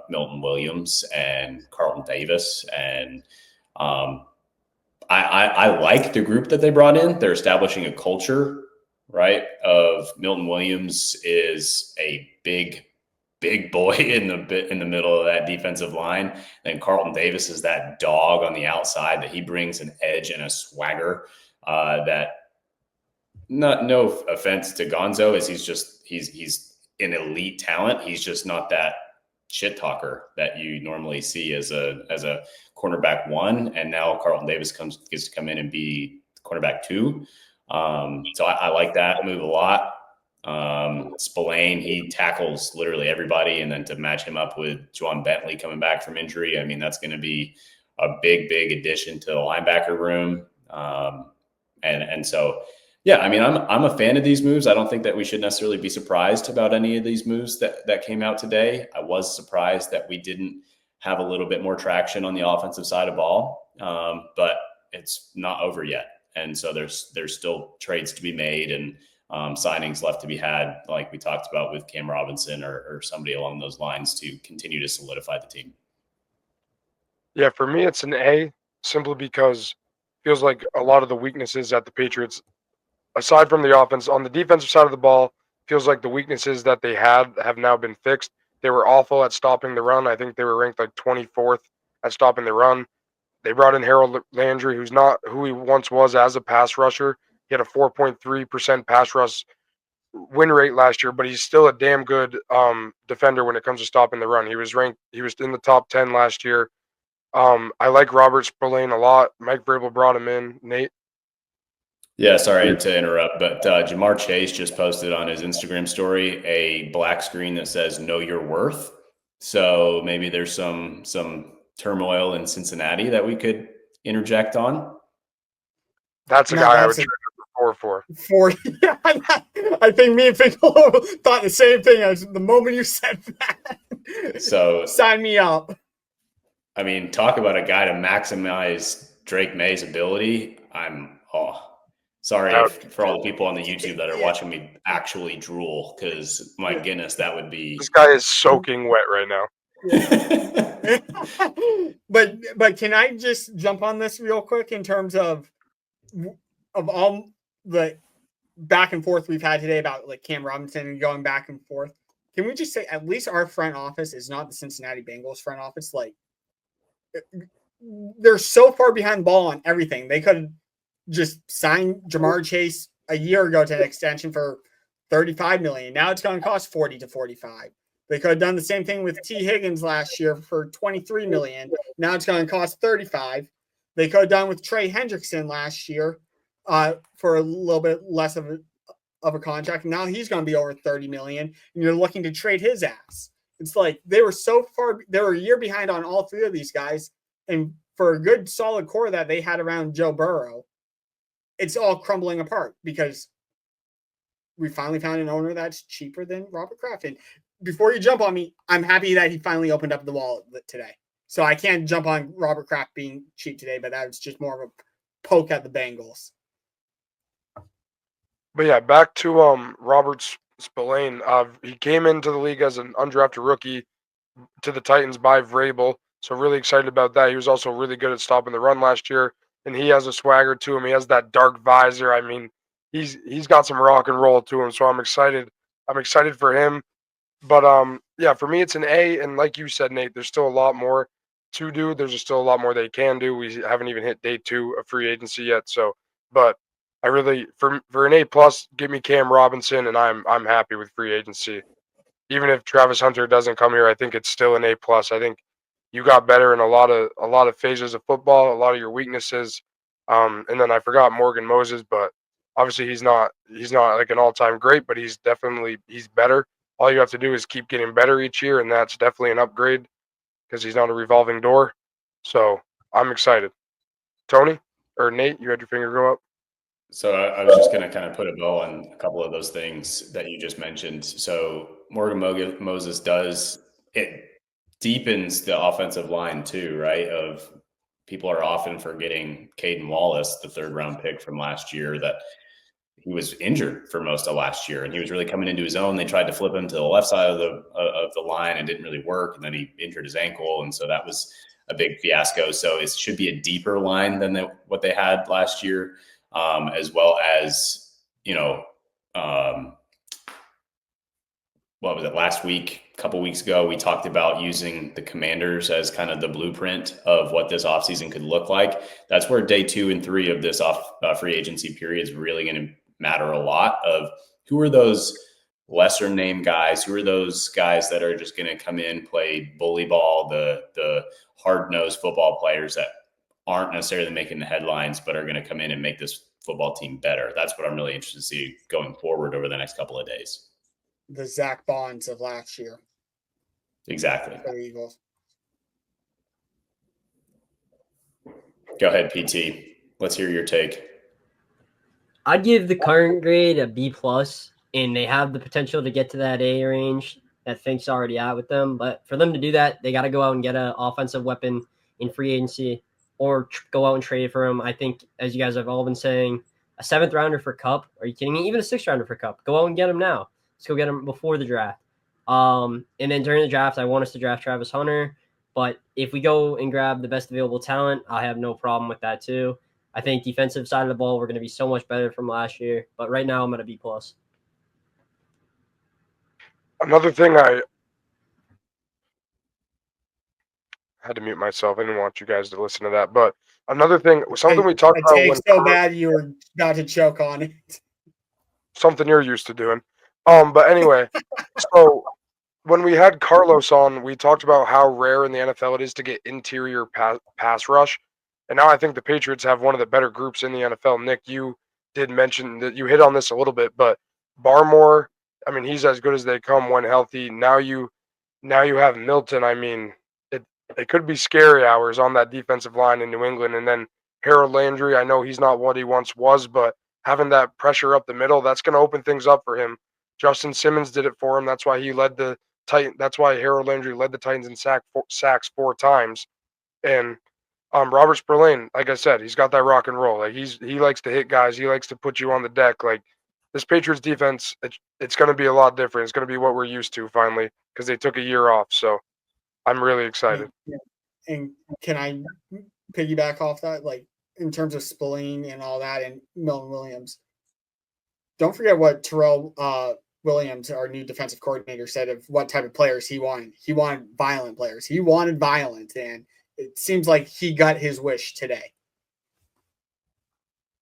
Speaker 3: Milton Williams and Carlton Davis. And I like the group that they brought in. They're establishing a culture, right, of Milton Williams is a big big boy in the middle of that defensive line. Then Carlton Davis is that dog on the outside that he brings an edge and a swagger that. No offense to Gonzo, is he's an elite talent. He's just not that shit talker that you normally see as a cornerback one. And now Carlton Davis gets to come in and be cornerback two. So I like that move a lot. Spillane, he tackles literally everybody, and then to match him up with Juwan Bentley coming back from injury, I mean, that's going to be a big addition to the linebacker room. And so, yeah, I mean, I'm a fan of these moves. I don't think that we should necessarily be surprised about any of these moves that came out today. I was surprised that we didn't have a little bit more traction on the offensive side of ball, but it's not over yet. And so there's still trades to be made and signings left to be had, like we talked about with Cam Robinson or somebody along those lines to continue to solidify the team.
Speaker 2: Yeah, for me, it's an A, simply because it feels like a lot of the weaknesses at the Patriots, aside from the offense, on the defensive side of the ball, feels like the weaknesses that they had have now been fixed. They were awful at stopping the run. I think they were ranked like 24th at stopping the run. They brought in Harold Landry, who's not who he once was as a pass rusher. He had a 4.3% pass rush win rate last year, but he's still a damn good defender when it comes to stopping the run. He was in the top 10 last year. I like Robert Spillane a lot. Mike Vrabel brought him in. Nate?
Speaker 3: Yeah, sorry to interrupt, but Jamar Chase just posted on his Instagram story a black screen that says "Know Your Worth." So maybe there's some turmoil in Cincinnati that we could interject on.
Speaker 2: That's a guy I would trade for.
Speaker 4: Yeah, I think me and Piccolo thought the same thing as the moment you said that.
Speaker 3: So
Speaker 4: sign me up.
Speaker 3: I mean, talk about a guy to maximize Drake May's ability. Sorry for all the people on the YouTube that are watching me actually drool, because my goodness, that would be.
Speaker 2: This guy is soaking wet right now.
Speaker 4: But can I just jump on this real quick in terms of all the back and forth we've had today about like Cam Robinson and going back and forth? Can we just say at least our front office is not the Cincinnati Bengals front office? Like, they're so far behind the ball on everything. They could just sign Jamar Chase a year ago to an extension for $35 million. Now it's going to cost 40 to 45. They could have done the same thing with T. Higgins last year for $23 million. Now it's going to cost 35. They could have done with Trey Hendrickson last year for a little bit less of a contract. Now he's going to be over 30 million, and you're looking to trade his ass. It's like they were so far, they were a year behind on all three of these guys. And for a good solid core that they had around Joe Burrow, it's all crumbling apart because we finally found an owner that's cheaper than Robert Kraft. And before you jump on me, I'm happy that he finally opened up the wallet today. So I can't jump on Robert Kraft being cheap today, but that was just more of a poke at the Bengals.
Speaker 2: But yeah, back to Robert Spillane. He came into the league as an undrafted rookie to the Titans by Vrabel. So really excited about that. He was also really good at stopping the run last year, and he has a swagger to him. He has that dark visor. I mean, he's got some rock and roll to him. So I'm excited. I'm excited for him. But yeah, for me it's an A. And like you said, Nate, there's still a lot more to do. There's still a lot more they can do. We haven't even hit day 2 of free agency yet. So, but I really for an A plus, give me Cam Robinson, and I'm happy with free agency. Even if Travis Hunter doesn't come here, I think it's still an A plus. I think you got better in a lot of phases of football, a lot of your weaknesses. And then I forgot Morgan Moses, but obviously he's not like an all-time great, but he's better. All you have to do is keep getting better each year, and that's definitely an upgrade because he's not a revolving door. So I'm excited. Tony or Nate, you had your finger go up.
Speaker 3: So I was just going to kind of put a bow on a couple of those things that you just mentioned. So Morgan Moses it deepens the offensive line too, right? Of people are often forgetting Caden Wallace, the 3rd round pick from last year, that he was injured for most of last year, and he was really coming into his own. They tried to flip him to the left side of the line and didn't really work. And then he injured his ankle, and so that was a big fiasco. So it should be a deeper line than what they had last year. As well as, what was it, last week, a couple weeks ago, we talked about using the Commanders as kind of the blueprint of what this offseason could look like. That's where day 2 and 3 of this free agency period is really going to matter a lot of who are those lesser name guys, who are those guys that are just going to come in, play bully ball, the hard-nosed football players that aren't necessarily making the headlines, but are going to come in and make this football team better. That's what I'm really interested to see going forward over the next couple of days.
Speaker 4: The Zach Bonds of last year.
Speaker 3: Exactly.
Speaker 4: For the Eagles.
Speaker 3: Go ahead, PT. Let's hear your take.
Speaker 5: I'd give the current grade a B+, and they have the potential to get to that A range that Fink's already at with them. But for them to do that, they got to go out and get an offensive weapon in free agency or go out and trade for him. I think, as you guys have all been saying, a 7th rounder for Cup. Are you kidding me? Even a 6th rounder for Cup. Go out and get him now. Let's go get him before the draft. And then during the draft, I want us to draft Travis Hunter. But if we go and grab the best available talent, I have no problem with that too. I think defensive side of the ball, we're going to be so much better from last year. But right now, I'm at a B+.
Speaker 2: Another thing, I had to mute myself. I didn't want you guys to listen to that. But another thing, something we talked about
Speaker 4: Take
Speaker 2: when
Speaker 4: so bad you were about to choke on it.
Speaker 2: Something you're used to doing. But anyway, so when we had Carlos on, we talked about how rare in the NFL it is to get interior pass rush. And now I think the Patriots have one of the better groups in the NFL. Nick, you did mention that you hit on this a little bit, but Barmore, I mean, he's as good as they come when healthy. Now you have Milton. I mean, it could be scary hours on that defensive line in New England. And then Harold Landry, I know he's not what he once was, but having that pressure up the middle, that's going to open things up for him. Justin Simmons did it for him. That's why he led the Titan. That's why Harold Landry led the Titans in sacks 4 times. And Robert Spurlane, like I said, he's got that rock and roll. Like he likes to hit guys. He likes to put you on the deck. Like this Patriots defense, it's going to be a lot different. It's going to be what we're used to finally because they took a year off. So I'm really excited.
Speaker 4: And can I piggyback off that? Like in terms of Spillane and all that and Milton Williams, don't forget what Terrell Williams, our new defensive coordinator, said of what type of players he wanted. He wanted violent players. He wanted violence, and it seems like he got his wish today.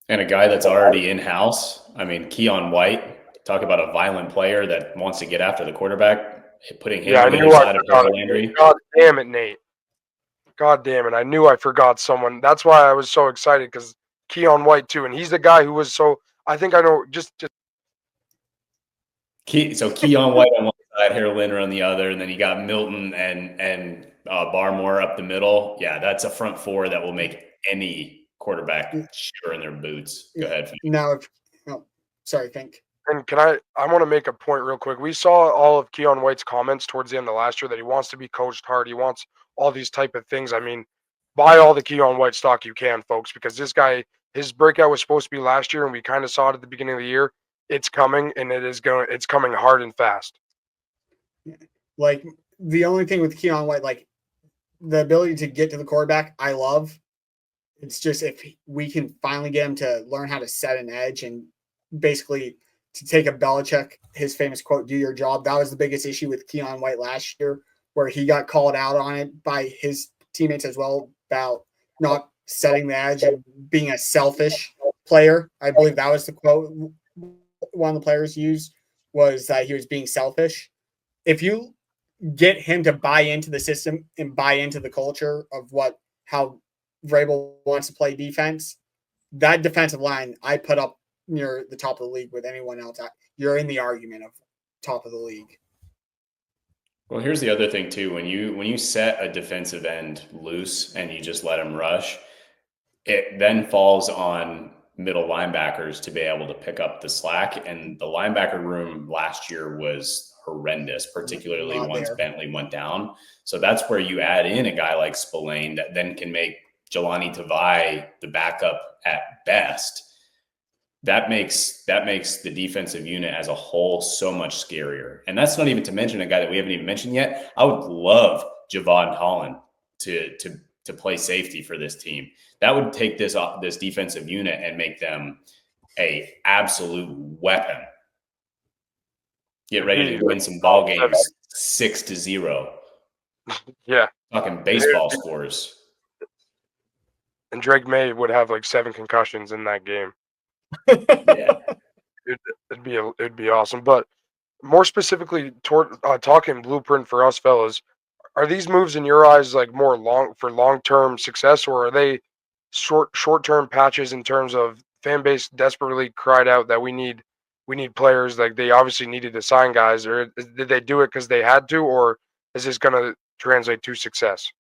Speaker 3: And a guy that's already in-house. I mean, Keon White, talk about a violent player that wants to get after the quarterback, putting him on the other side of Harold Landry.
Speaker 2: God damn it, Nate. God damn it. I knew I forgot someone. That's why I was so excited because Keon White, too. And he's the guy who was so – I think I know just
Speaker 3: So Keon White on one side, Harold Landry on the other, and then you got Milton and Barmore up the middle. Yeah, that's a front four that will make any quarterback shiver in their boots. Go ahead.
Speaker 4: Now, sorry, Fink.
Speaker 2: And I want to make a point real quick. We saw all of Keon White's comments towards the end of last year that he wants to be coached hard. He wants all these type of things. I mean, buy all the Keon White stock you can, folks, because this guy, his breakout was supposed to be last year, and we kind of saw it at the beginning of the year. It's coming, and it's coming hard and fast.
Speaker 4: Like, the only thing with Keon White, like, the ability to get to the quarterback, I love. It's just if we can finally get him to learn how to set an edge and basically – to take a Belichick, his famous quote, "Do your job." That was the biggest issue with Keon White last year, where he got called out on it by his teammates as well about not setting the edge and being a selfish player. I believe that was the quote one of the players used, was that he was being selfish. If you get him to buy into the system and buy into the culture of how Vrabel wants to play defense, that defensive line I put up near the top of the league with anyone else. You're in the argument of top of the league.
Speaker 3: Well, here's the other thing too. When you set a defensive end loose and you just let him rush, it then falls on middle linebackers to be able to pick up the slack. And the linebacker room last year was horrendous, particularly once Bentley went down. So that's where you add in a guy like Spillane that then can make Jelani Tavai the backup at best. That makes the defensive unit as a whole so much scarier. And that's not even to mention a guy that we haven't even mentioned yet. I would love Javon Holland to play safety for this team. That would take this defensive unit and make them a absolute weapon. Get ready to win some ball games 6-0.
Speaker 2: Yeah.
Speaker 3: Talking baseball scores.
Speaker 2: And Drake May would have like 7 concussions in that game.
Speaker 3: Yeah.
Speaker 2: It'd be awesome. But more specifically, talking blueprint for us fellas, are these moves in your eyes like more long-term success, or are they short-term patches in terms of fan base desperately cried out that we need players, like they obviously needed to sign guys, or did they do it because they had to, or is this going to translate to success?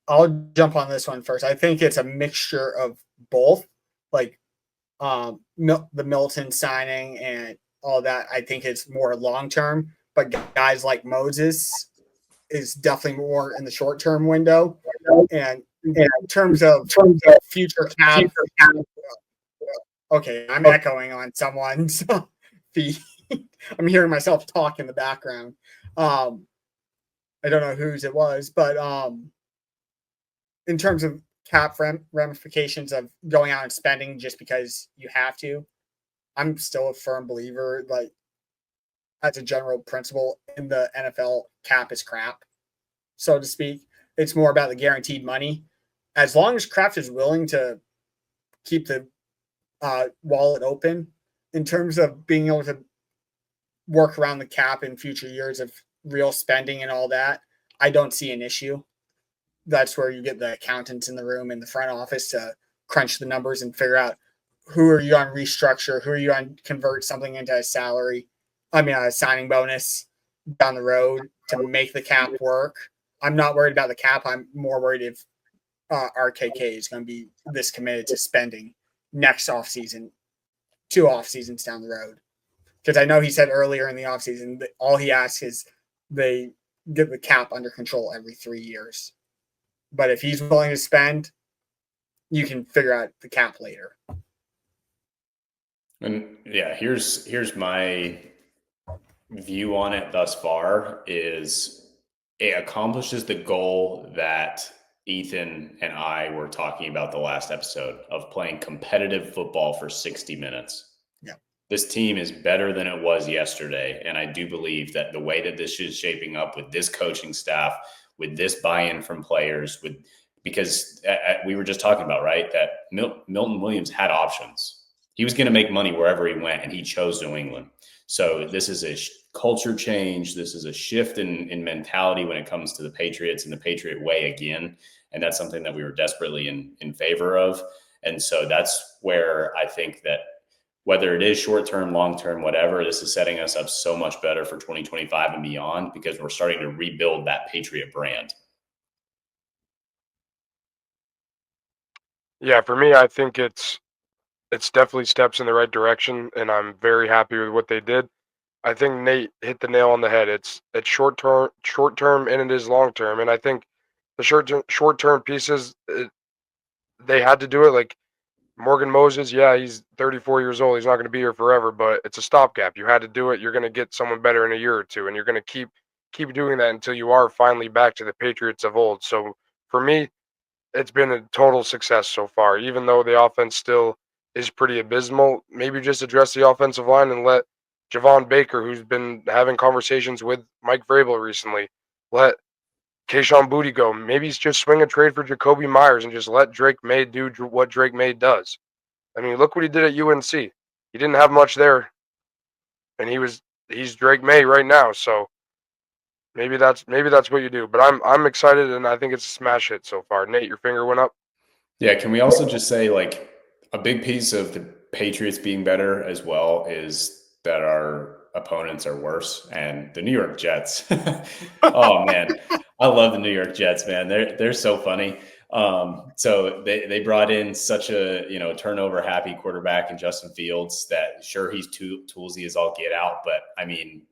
Speaker 4: I'll jump on this one first. I think it's a mixture of both, like the Milton signing and all that. I think it's more long term, but guys like Moses is definitely more in the short term window. And in terms of future cap, okay, I'm echoing on someone's feed. I'm hearing myself talk in the background. I don't know whose it was, but in terms of cap ramifications of going out and spending just because you have to, I'm still a firm believer, like as a general principle in the NFL, cap is crap, so to speak. It's more about the guaranteed money. As long as Kraft is willing to keep the wallet open in terms of being able to work around the cap in future years of real spending and all that, I don't see an issue. That's where you get the accountants in the room in the front office to crunch the numbers and figure out who are you on restructure, who are you on convert something into a salary, a signing bonus down the road to make the cap work. I'm not worried about the cap. I'm more worried if RKK is going to be this committed to spending next offseason, 2 off seasons down the road. Because I know he said earlier in the offseason that all he asks is they get the cap under control every 3 years. But if he's willing to spend, you can figure out the cap later.
Speaker 3: And yeah, here's my view on it thus far is it accomplishes the goal that Ethan and I were talking about the last episode of playing competitive football for 60 minutes.
Speaker 4: Yeah.
Speaker 3: This team is better than it was yesterday. And I do believe that the way that this is shaping up with this coaching staff, with this buy-in from players, because we were just talking about, right, that Milton Williams had options. He was going to make money wherever he went, and he chose New England. So this is a culture change. This is a shift in mentality when it comes to the Patriots and the Patriot way again. And that's something that we were desperately in favor of. And so that's where I think that whether it is short-term, long-term, whatever, this is setting us up so much better for 2025 and beyond because we're starting to rebuild that Patriot brand.
Speaker 2: Yeah, for me, I think it's definitely steps in the right direction, and I'm very happy with what they did. I think Nate hit the nail on the head. It's short term, and it is long term. And I think the short term pieces, they had to do it. Like Morgan Moses, yeah, he's 34 years old. He's not going to be here forever, but it's a stopgap. You had to do it. You're going to get someone better in a year or two, and you're going to keep doing that until you are finally back to the Patriots of old. So for me, it's been a total success so far. Even though the offense still is pretty abysmal, maybe just address the offensive line and let Javon Baker, who's been having conversations with Mike Vrabel recently, let Kayshon Boutte go. Maybe just swing a trade for Jacoby Myers and just let Drake May do what Drake May does. I mean, look what he did at UNC. He didn't have much there, and he's Drake May right now. So maybe that's what you do. But I'm excited, and I think it's a smash hit so far. Nate, your finger went up.
Speaker 3: Yeah, can we also just say like a big piece of the Patriots being better as well is that our opponents are worse, and the New York Jets. Oh man, I love the New York Jets, man. They're so funny. So they brought in such a turnover happy quarterback in Justin Fields that sure he's toolsy as all get out, but I mean,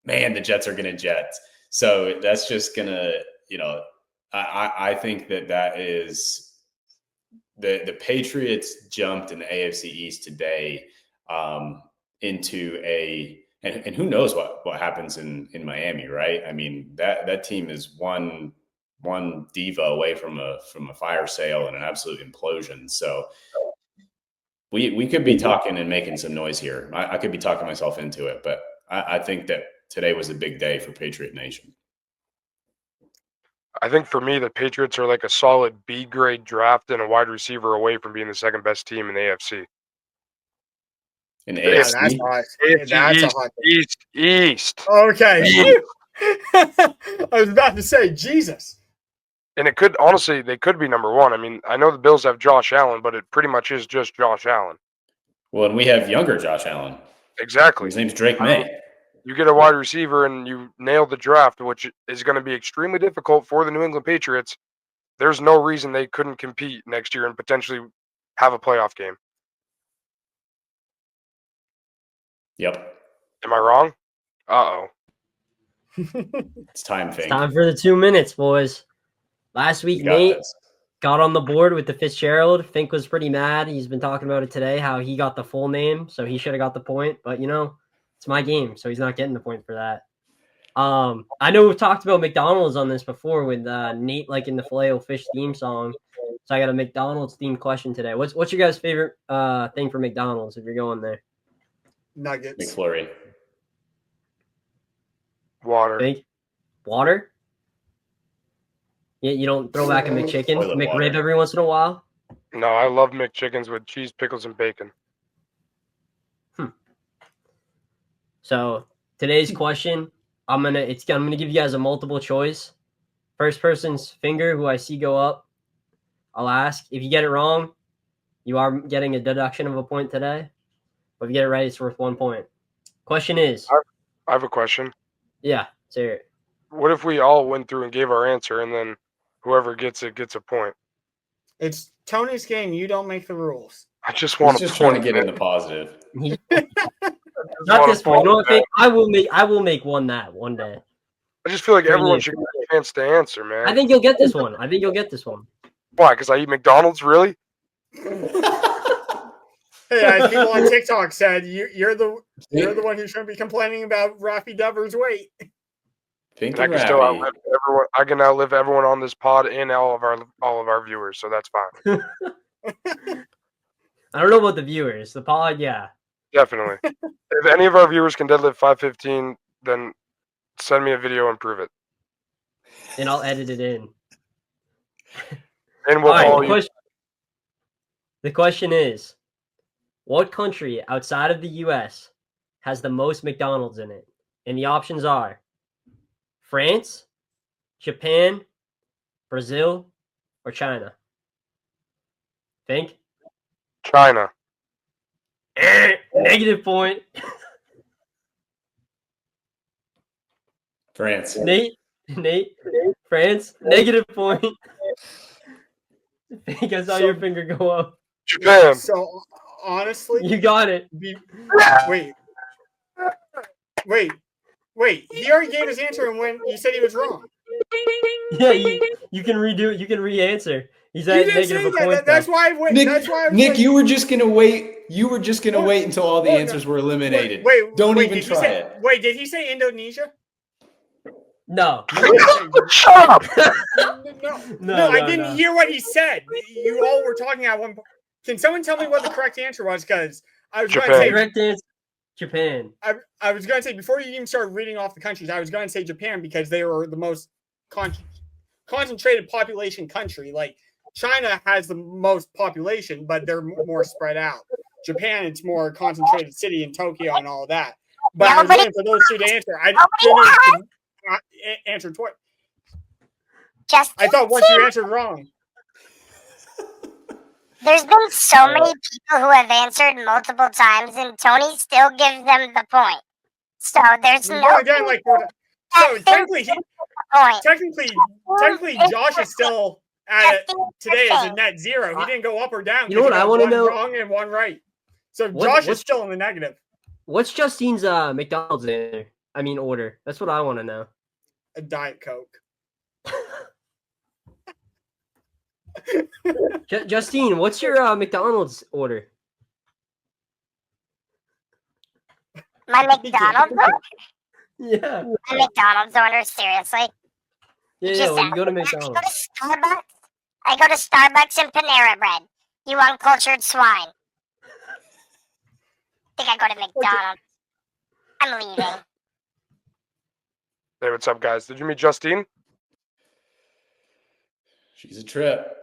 Speaker 3: man, the Jets are gonna jet. So that's just gonna I think that is. The Patriots jumped in the AFC East today into and who knows what happens in Miami, right? I mean that team is one diva away from a fire sale and an absolute implosion. So, we could be talking and making some noise here. I could be talking myself into it, but I think that today was a big day for Patriot Nation.
Speaker 2: I think for me, the Patriots are like a solid B grade draft and a wide receiver away from being the second best team in the AFC.
Speaker 3: In the
Speaker 4: Yeah,
Speaker 3: AFC,
Speaker 4: that's hot.
Speaker 2: AFC
Speaker 4: That's a
Speaker 2: East,
Speaker 4: hot.
Speaker 2: East.
Speaker 4: Okay.
Speaker 2: East.
Speaker 4: I was about to say, Jesus.
Speaker 2: And it could, honestly, they could be number one. I mean, I know the Bills have Josh Allen, but it pretty much is just Josh Allen.
Speaker 3: well, and we have younger Josh Allen.
Speaker 2: Exactly.
Speaker 3: His name's Drake May.
Speaker 2: You get a wide receiver and you nail the draft, which is going to be extremely difficult for the New England Patriots. There's no reason they couldn't compete next year and potentially have a playoff game.
Speaker 3: Yep.
Speaker 2: Am I wrong? Uh-oh.
Speaker 3: It's time,
Speaker 5: It's
Speaker 3: Fink.
Speaker 5: time for the 2 minutes, boys. Last week,
Speaker 3: You got
Speaker 5: Nate
Speaker 3: this.
Speaker 5: got on the board with the Fitzgerald. Fink was pretty mad. He's been talking about it today, how he got the full name, so he should have got the point. But, it's my game, so he's not getting the point for that. I know we've talked about McDonald's on this before with Nate liking the Filet-O-Fish theme song. So I got a McDonald's themed question today. What's your guys' favorite thing for McDonald's if you're going there?
Speaker 4: Nuggets.
Speaker 3: McFlurry.
Speaker 2: Water.
Speaker 5: Fink? Water? Yeah, you don't throw back a McChicken,
Speaker 3: Toilet
Speaker 5: McRib
Speaker 3: water.
Speaker 5: every once in a while?
Speaker 2: No, I love McChickens with cheese, pickles, and bacon.
Speaker 5: So today's question, I'm gonna give you guys a multiple choice. First person's finger who I see go up, I'll ask. If you get it wrong, you are getting a deduction of a point today. But if you get it right, it's worth 1 point. Question is,
Speaker 2: I have a question.
Speaker 5: yeah, let's hear it.
Speaker 2: What if we all went through and gave our answer, and then whoever gets it gets a point?
Speaker 4: It's Tony's game. You don't make the rules.
Speaker 2: I just
Speaker 3: He's
Speaker 2: want
Speaker 3: just
Speaker 2: a
Speaker 3: trying to
Speaker 2: point,
Speaker 3: get
Speaker 2: man.
Speaker 3: in the positive.
Speaker 5: Not this point. You know what, Fink? I will make one day.
Speaker 2: I just feel like
Speaker 5: For
Speaker 2: everyone
Speaker 5: you.
Speaker 2: should get a chance to answer, man.
Speaker 5: I think you'll get this one.
Speaker 2: Why? Because I eat McDonald's, really?
Speaker 4: Hey, people on TikTok said you're the one who shouldn't be complaining about Raffy Devers' weight.
Speaker 3: Pink
Speaker 2: And I
Speaker 3: and
Speaker 2: can still
Speaker 3: Rappy.
Speaker 2: outlive everyone. I can outlive everyone on this pod and all of our viewers, so that's fine.
Speaker 5: I don't know about the viewers. The pod, yeah.
Speaker 2: Definitely. If any of our viewers can deadlift 515, then send me a video and prove it.
Speaker 5: And I'll edit it in.
Speaker 2: And we'll
Speaker 5: All right,
Speaker 2: follow you.
Speaker 5: the question is, what country outside of the U.S. has the most McDonald's in it? And the options are France, Japan, Brazil, or China. Think?
Speaker 2: China.
Speaker 5: Negative point.
Speaker 3: France.
Speaker 5: Nate, France, negative point. I think I saw your finger go up.
Speaker 2: Japan.
Speaker 4: So honestly,
Speaker 5: You got it.
Speaker 4: Wait. He already gave his answer, and when you said he was wrong.
Speaker 5: Yeah, you can redo it. You can re-answer. He's
Speaker 4: You
Speaker 5: at
Speaker 4: didn't say
Speaker 5: negative a
Speaker 4: that.
Speaker 5: point.
Speaker 4: That's why I went.
Speaker 3: Nick,
Speaker 4: That's why I was
Speaker 3: Nick,
Speaker 4: like,
Speaker 3: you were just gonna wait. You were just gonna
Speaker 4: What?
Speaker 3: wait until all the
Speaker 4: What?
Speaker 3: answers were eliminated.
Speaker 4: Wait,
Speaker 3: Don't
Speaker 4: wait,
Speaker 3: even
Speaker 4: did he
Speaker 3: try
Speaker 4: say,
Speaker 3: it.
Speaker 4: Wait, did he say Indonesia?
Speaker 5: No.
Speaker 2: Shut up!
Speaker 4: No, I didn't hear what he said. You all were talking at one point. Can someone tell me what the correct answer was? Because I was going to
Speaker 2: Japan.
Speaker 4: say
Speaker 5: Correct answer, Japan.
Speaker 4: I was going to say before you even started reading off the countries, I was going to say Japan because they were the most concentrated population country. Like China has the most population, but they're more spread out. Japan, it's more concentrated city in Tokyo and all of that. But I was waiting for those two to answer. I didn't answer twice. I thought once you answered wrong.
Speaker 6: There's been so many people who have answered multiple times, and Tony still gives them the point. So there's no
Speaker 4: Again, like so technically,
Speaker 6: point.
Speaker 4: technically, Josh is still at it today as a net zero. He didn't go up or down.
Speaker 5: You know what I want to know?
Speaker 4: Wrong and one right. So
Speaker 5: What-
Speaker 4: Josh is
Speaker 5: what's-
Speaker 4: still in the negative.
Speaker 5: What's Justine's McDonald's in? Order. That's what I want to know.
Speaker 4: A Diet Coke.
Speaker 5: Justine, what's your McDonald's order?
Speaker 6: My McDonald's order?
Speaker 5: Yeah.
Speaker 6: My McDonald's order, seriously.
Speaker 5: Yeah, when you go to
Speaker 6: I
Speaker 5: McDonald's.
Speaker 6: go to Starbucks. I go to Starbucks and Panera Bread. You uncultured swine. think I go to McDonald's. I'm leaving.
Speaker 2: Hey, what's up, guys? Did you meet Justine?
Speaker 3: She's a trip.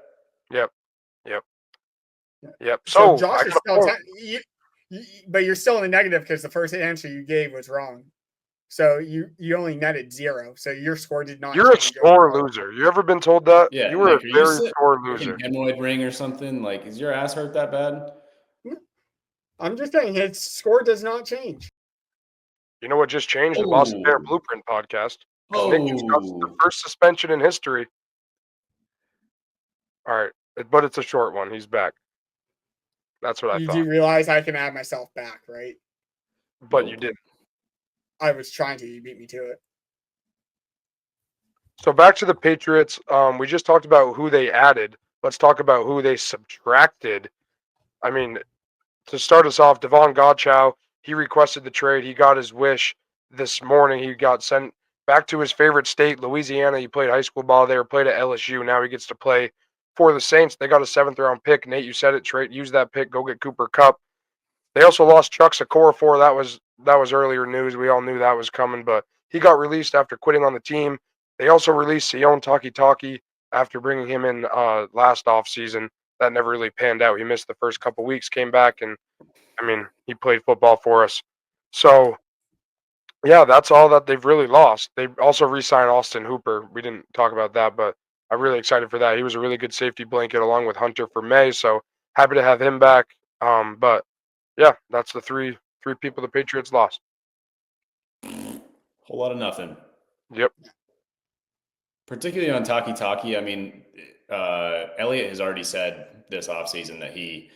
Speaker 2: Yep.
Speaker 4: So
Speaker 2: So
Speaker 4: Josh
Speaker 2: I
Speaker 4: is
Speaker 2: got a
Speaker 4: still,
Speaker 2: point.
Speaker 4: but you're still in the negative because the first answer you gave was wrong. So you only netted 0. So your score did not.
Speaker 2: You're a
Speaker 4: change
Speaker 2: sore
Speaker 4: overall.
Speaker 2: loser. You ever been told that?
Speaker 3: Yeah,
Speaker 2: You were
Speaker 3: Nick,
Speaker 2: a
Speaker 3: are you
Speaker 2: very
Speaker 3: sick?
Speaker 2: sore
Speaker 3: Fucking
Speaker 2: loser.
Speaker 3: hemorrhoid ring or something? Like, is your ass hurt that bad?
Speaker 4: I'm just saying his score does not change.
Speaker 2: You know what just changed? The Boston Bear Blueprint podcast. Nick just got the first suspension in history. All right, but it's a short one. He's back. That's what I
Speaker 4: You
Speaker 2: thought.
Speaker 4: do realize I can add myself back, right?
Speaker 2: But you didn't.
Speaker 4: I was trying to. You beat me to it.
Speaker 2: So back to the Patriots. We just talked about who they added. Let's talk about who they subtracted. I mean, to start us off, Devon Godchow, he requested the trade. He got his wish this morning. He got sent back to his favorite state, Louisiana. He played high school ball there, played at LSU. Now he gets to play for the Saints. They got a 7th-round pick. Nate, you said it. Trade, use that pick. Go get Cooper Kupp. They also lost Chuck Okorafor. That was earlier news. We all knew that was coming, but he got released after quitting on the team. They also released Sion Takitaki after bringing him in last offseason. That never really panned out. He missed the first couple weeks, came back, and I mean, he played football for us. So, yeah, that's all that they've really lost. They also re-signed Austin Hooper. We didn't talk about that, but I'm really excited for that. He was a really good safety blanket along with Hunter for May, so happy to have him back. But yeah, that's the three people the Patriots lost.
Speaker 3: Whole lot of nothing.
Speaker 2: Yep.
Speaker 3: Particularly on Taki. I mean, Elliott has already said this offseason that he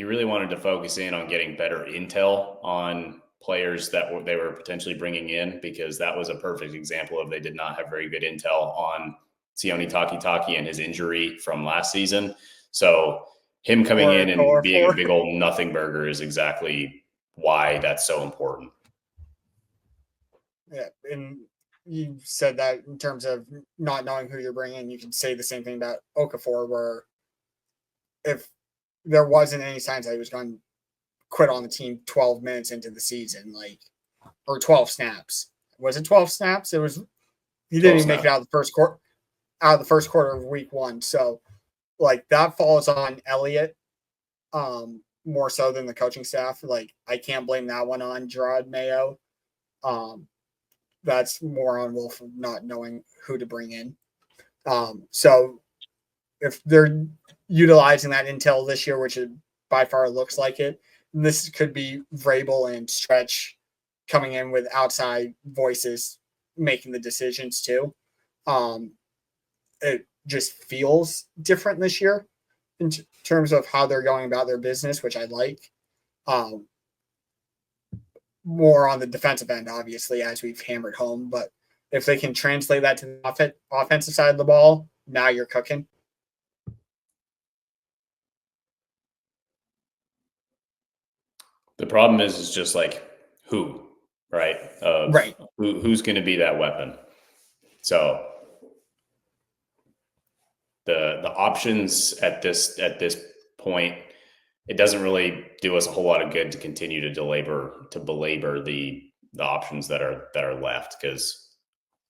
Speaker 3: really wanted to focus in on getting better intel on players that they were potentially bringing in, because that was a perfect example of they did not have very good intel on Sione Takitaki and his injury from last season. So him coming in and being a big old nothing burger is exactly why that's so important.
Speaker 4: Yeah, and you said that in terms of not knowing who you're bringing. You could say the same thing about Okafor, where if there wasn't any signs that he was going to quit on the team 12 minutes into the season, or 12 snaps. Was it 12 snaps? It was. He didn't even make it out of the first quarter. Out of the first quarter of week 1. So, that falls on Elliott, more so than the coaching staff. I can't blame that one on Gerard Mayo. That's more on Wolf of not knowing who to bring in. So if they're utilizing that intel this year, which it by far looks like it, this could be Vrabel and Stretch coming in with outside voices making the decisions too. It just feels different this year in terms of how they're going about their business, which I like. More on the defensive end, obviously, as we've hammered home. But if they can translate that to the offensive side of the ball, now you're cooking.
Speaker 3: The problem is just who, right?
Speaker 4: Right.
Speaker 3: Who's going to be that weapon? So the options at this point, it doesn't really do us a whole lot of good to continue to belabor the options that are left, because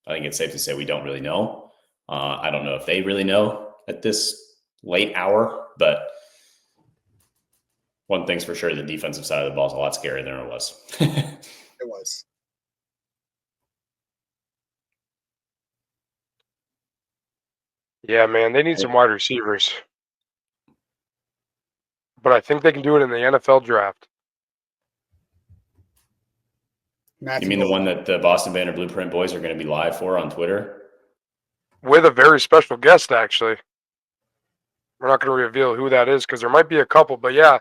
Speaker 3: I think it's safe to say we don't really know. I don't know if they really know at this late hour, but one thing's for sure: the defensive side of the ball is a lot scarier than it was.
Speaker 4: It was.
Speaker 2: Yeah, man, they need some wide receivers. But I think they can do it in the NFL draft.
Speaker 3: You mean the one that the Boston Banner Blueprint boys are going to be live for on Twitter?
Speaker 2: With a very special guest, actually. We're not going to reveal who that is because there might be a couple. But yeah,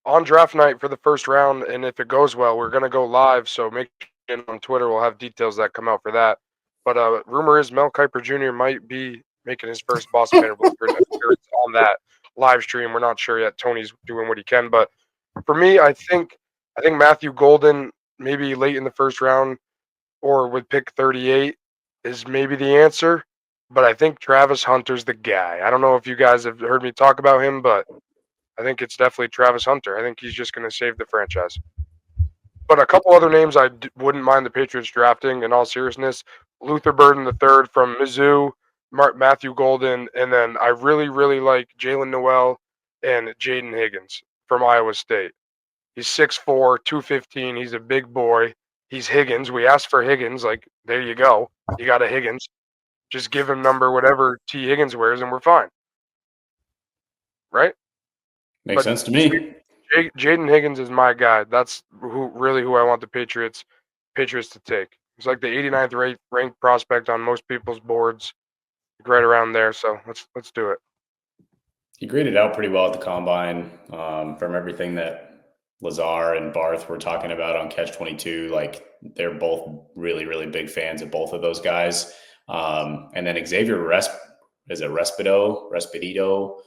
Speaker 2: on draft night for the first round, and if it goes well, we're going to go live. So make sure on Twitter, we'll have details that come out for that. But rumor is Mel Kiper Jr. might be making his first Boston Banner Blueprint appearance on that live stream. We're not sure yet. Tony's doing what he can. But for me, I think Matthew Golden, maybe late in the first round or with pick 38, is maybe the answer. But I think Travis Hunter's the guy. I don't know if you guys have heard me talk about him, but I think it's definitely Travis Hunter. I think he's just going to save the franchise. But a couple other names I wouldn't mind the Patriots drafting, in all seriousness. Luther Burden III from Mizzou, Matthew Golden, and then I really, really like Jalen Noel and Jaden Higgins from Iowa State. He's 6'4", 215. He's a big boy. He's Higgins. We asked for Higgins. Like, there you go. You got a Higgins. Just give him number whatever T. Higgins wears, and we're fine. Right?
Speaker 3: Makes sense to me.
Speaker 2: Jaden Higgins is my guy. That's who I want the Patriots to take. He's like the 89th ranked prospect on most people's boards, right around there. So let's do it.
Speaker 3: He graded out pretty well at the combine. From everything that Lazar and Barth were talking about on Catch 22, like they're both really, really big fans of both of those guys. And then Xavier Respedito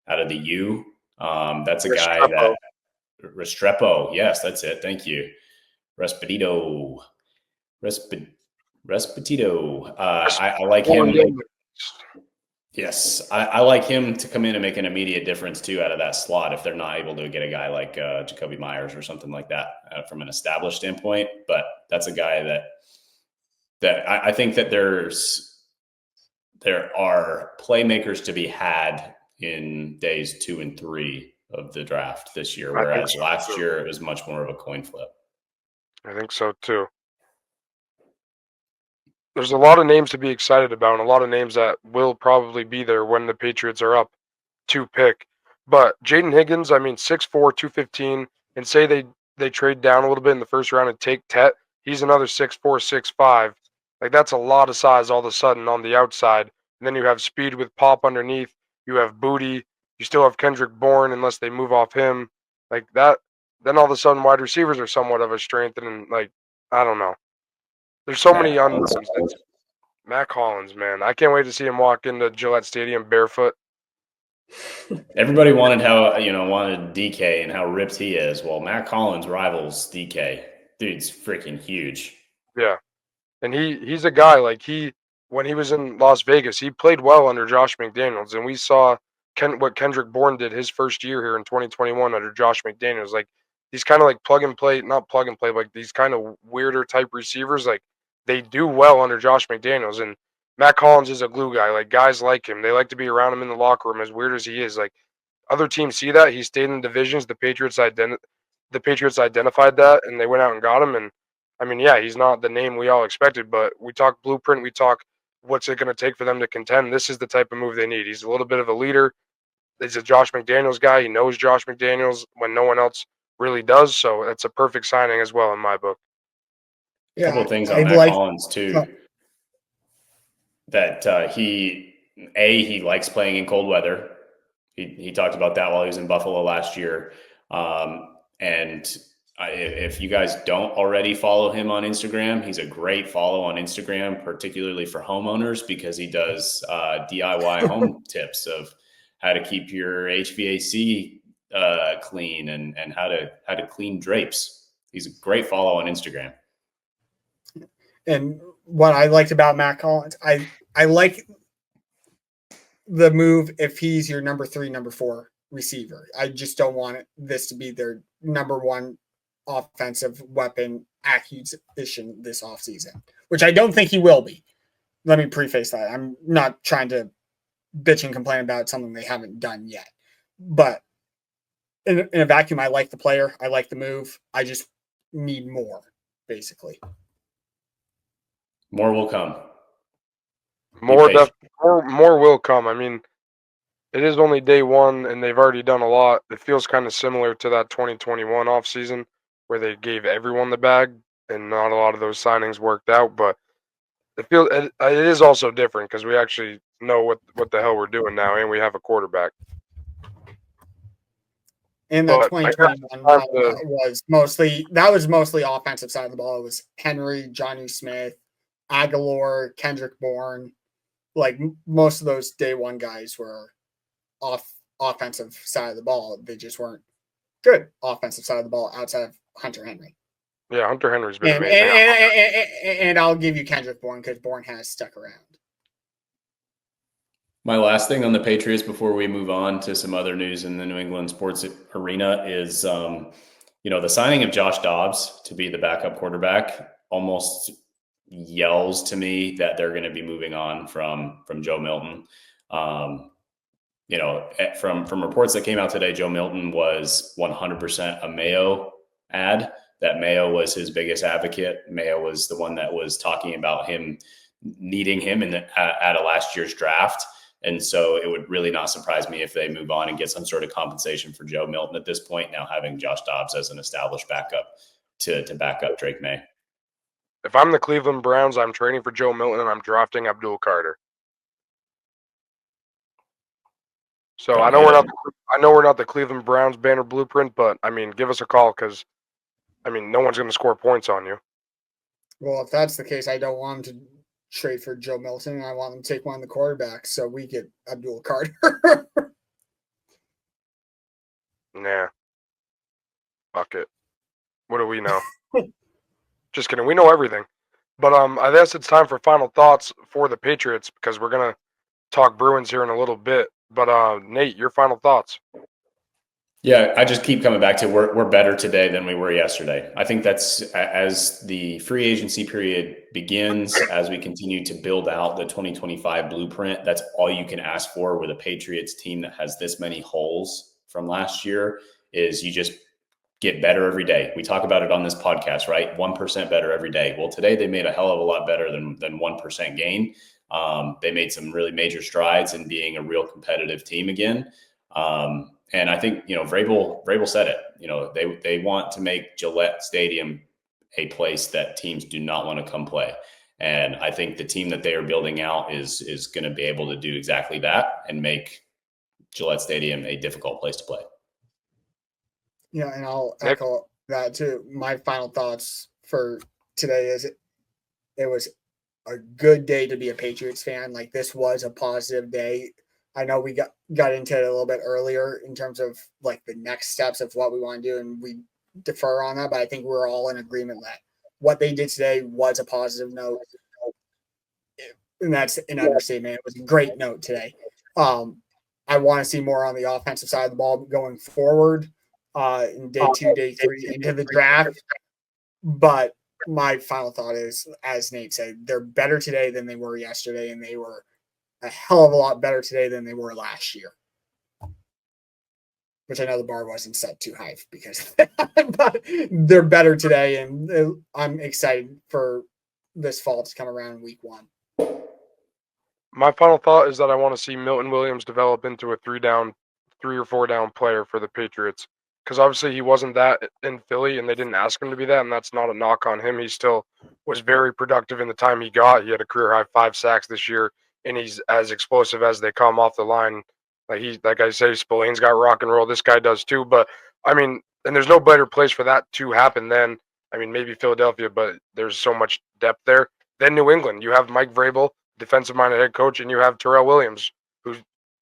Speaker 3: out of the U. That's a guy that Restrepo. Yes, that's it. Thank you. Respetito. I like him. Yes, I like him to come in and make an immediate difference too out of that slot if they're not able to get a guy like Jacoby Myers or something like that from an established standpoint. But that's a guy that I think that there are playmakers to be had in days 2 and 3 of the draft this year, whereas last year it was much more of a coin flip.
Speaker 2: I think so too. There's a lot of names to be excited about and a lot of names that will probably be there when the Patriots are up to pick. But Jaden Higgins, I mean, 6'4", 215, and say they trade down a little bit in the first round and take Tet, he's another 6'4", 6'5". Like, that's a lot of size all of a sudden on the outside. And then you have speed with Pop underneath. You have Booty. You still have Kendrick Bourne unless they move off him. Like that. Then all of a sudden wide receivers are somewhat of a strength. And, like, I don't know. There's so many unknowns. Matt Collins, man. I can't wait to see him walk into Gillette Stadium barefoot.
Speaker 3: Everybody wanted DK and how ripped he is. Well, Matt Collins rivals DK. Dude's freaking huge.
Speaker 2: Yeah. And he's a guy, like, when he was in Las Vegas, he played well under Josh McDaniels. And we saw what Kendrick Bourne did his first year here in 2021 under Josh McDaniels. Like, these kind of like plug and play, not plug and play, but like these kind of weirder type receivers, like, they do well under Josh McDaniels. And Matt Collins is a glue guy. Like, guys like him. They like to be around him in the locker room, as weird as he is. Like, other teams see that. He stayed in the divisions. The Patriots identified that, and they went out and got him. And, I mean, yeah, he's not the name we all expected, but we talk blueprint. We talk what's it going to take for them to contend. This is the type of move they need. He's a little bit of a leader. He's a Josh McDaniels guy. He knows Josh McDaniels when no one else really does. So it's a perfect signing as well in my book.
Speaker 3: A couple of things on Matt Collins too. That he likes playing in cold weather. He talked about that while he was in Buffalo last year. And if you guys don't already follow him on Instagram, he's a great follow on Instagram, particularly for homeowners, because he does DIY home tips of how to keep your HVAC clean and how to clean drapes. He's a great follow on Instagram.
Speaker 4: And what I liked about Matt Collins, I like the move if he's your number 3, number 4 receiver. I just don't want this to be their number 1 offensive weapon acquisition this offseason, which I don't think he will be. Let me preface that. I'm not trying to bitch and complain about something they haven't done yet. But in a vacuum, I like the player. I like the move. I just need more, basically.
Speaker 3: More will come.
Speaker 2: More will come. I mean, it is only day 1, and they've already done a lot. It feels kind of similar to that 2021 offseason where they gave everyone the bag, and not a lot of those signings worked out. But it is also different because we actually know what the hell we're doing now, and we have a quarterback.
Speaker 4: And that 2021 was mostly offensive side of the ball. It was Henry, Johnny Smith, Aguilar, Kendrick Bourne. Like, most of those day 1 guys were offensive side of the ball. They just weren't good offensive side of the ball outside of Hunter Henry.
Speaker 2: Yeah, Hunter Henry's been amazing.
Speaker 4: And I'll give you Kendrick Bourne because Bourne has stuck around.
Speaker 3: My last thing on the Patriots before we move on to some other news in the New England sports arena is, the signing of Josh Dobbs to be the backup quarterback almost yells to me that they're going to be moving on from Joe Milton. From reports that came out today, Joe Milton was 100% a Mayo ad. That Mayo was his biggest advocate. Mayo was the one that was talking about him needing him at a last year's draft. And so it would really not surprise me if they move on and get some sort of compensation for Joe Milton at this point, now having Josh Dobbs as an established backup to back up Drake May.
Speaker 2: If I'm the Cleveland Browns, I'm trading for Joe Milton and I'm drafting Abdul Carter. So I know we're not the Cleveland Browns banner blueprint, but I mean, give us a call because I mean, no one's going to score points on you.
Speaker 4: Well, if that's the case, I don't want him to trade for Joe Milton. I want him to take one of the quarterbacks so we get Abdul Carter.
Speaker 2: Nah. Fuck it. What do we know? Just kidding. We know everything. But I guess it's time for final thoughts for the Patriots because we're going to talk Bruins here in a little bit. But Nate, your final thoughts.
Speaker 3: Yeah, I just keep coming back to we're better today than we were yesterday. I think that's as the free agency period begins, as we continue to build out the 2025 blueprint, that's all you can ask for with a Patriots team that has this many holes from last year is you just get better every day. We talk about it on this podcast, right? 1% better every day. Well, today they made a hell of a lot better than 1% gain. They made some really major strides in being a real competitive team again. And I think, Vrabel said it, they want to make Gillette Stadium a place that teams do not want to come play. And I think the team that they are building out is going to be able to do exactly that and make Gillette Stadium a difficult place to play.
Speaker 4: Yeah, and I'll echo that too. My final thoughts for today is it was a good day to be a Patriots fan. Like, this was a positive day. I know we got into it a little bit earlier in terms of like the next steps of what we want to do, and we defer on that, but I think we're all in agreement that what they did today was a positive note. And that's an understatement. It was a great note today. I want to see more on the offensive side of the ball going forward in day 2, day 3 into the draft. But my final thought is, as Nate said, they're better today than they were yesterday, and they were a hell of a lot better today than they were last year. Which I know the bar wasn't set too high because of that, but they're better today, and I'm excited for this fall to come around in week 1.
Speaker 2: My final thought is that I want to see Milton Williams develop into a 3 or 4 down player for the Patriots. Because obviously he wasn't that in Philly, and they didn't ask him to be that, and that's not a knock on him. He still was very productive in the time he got. He had a career-high 5 sacks this year, and he's as explosive as they come off the line. Like I say, Spillane's got rock and roll. This guy does too. But, I mean, and there's no better place for that to happen than, I mean, maybe Philadelphia, but there's so much depth there. Then New England. You have Mike Vrabel, defensive-minded head coach, and you have Terrell Williams, who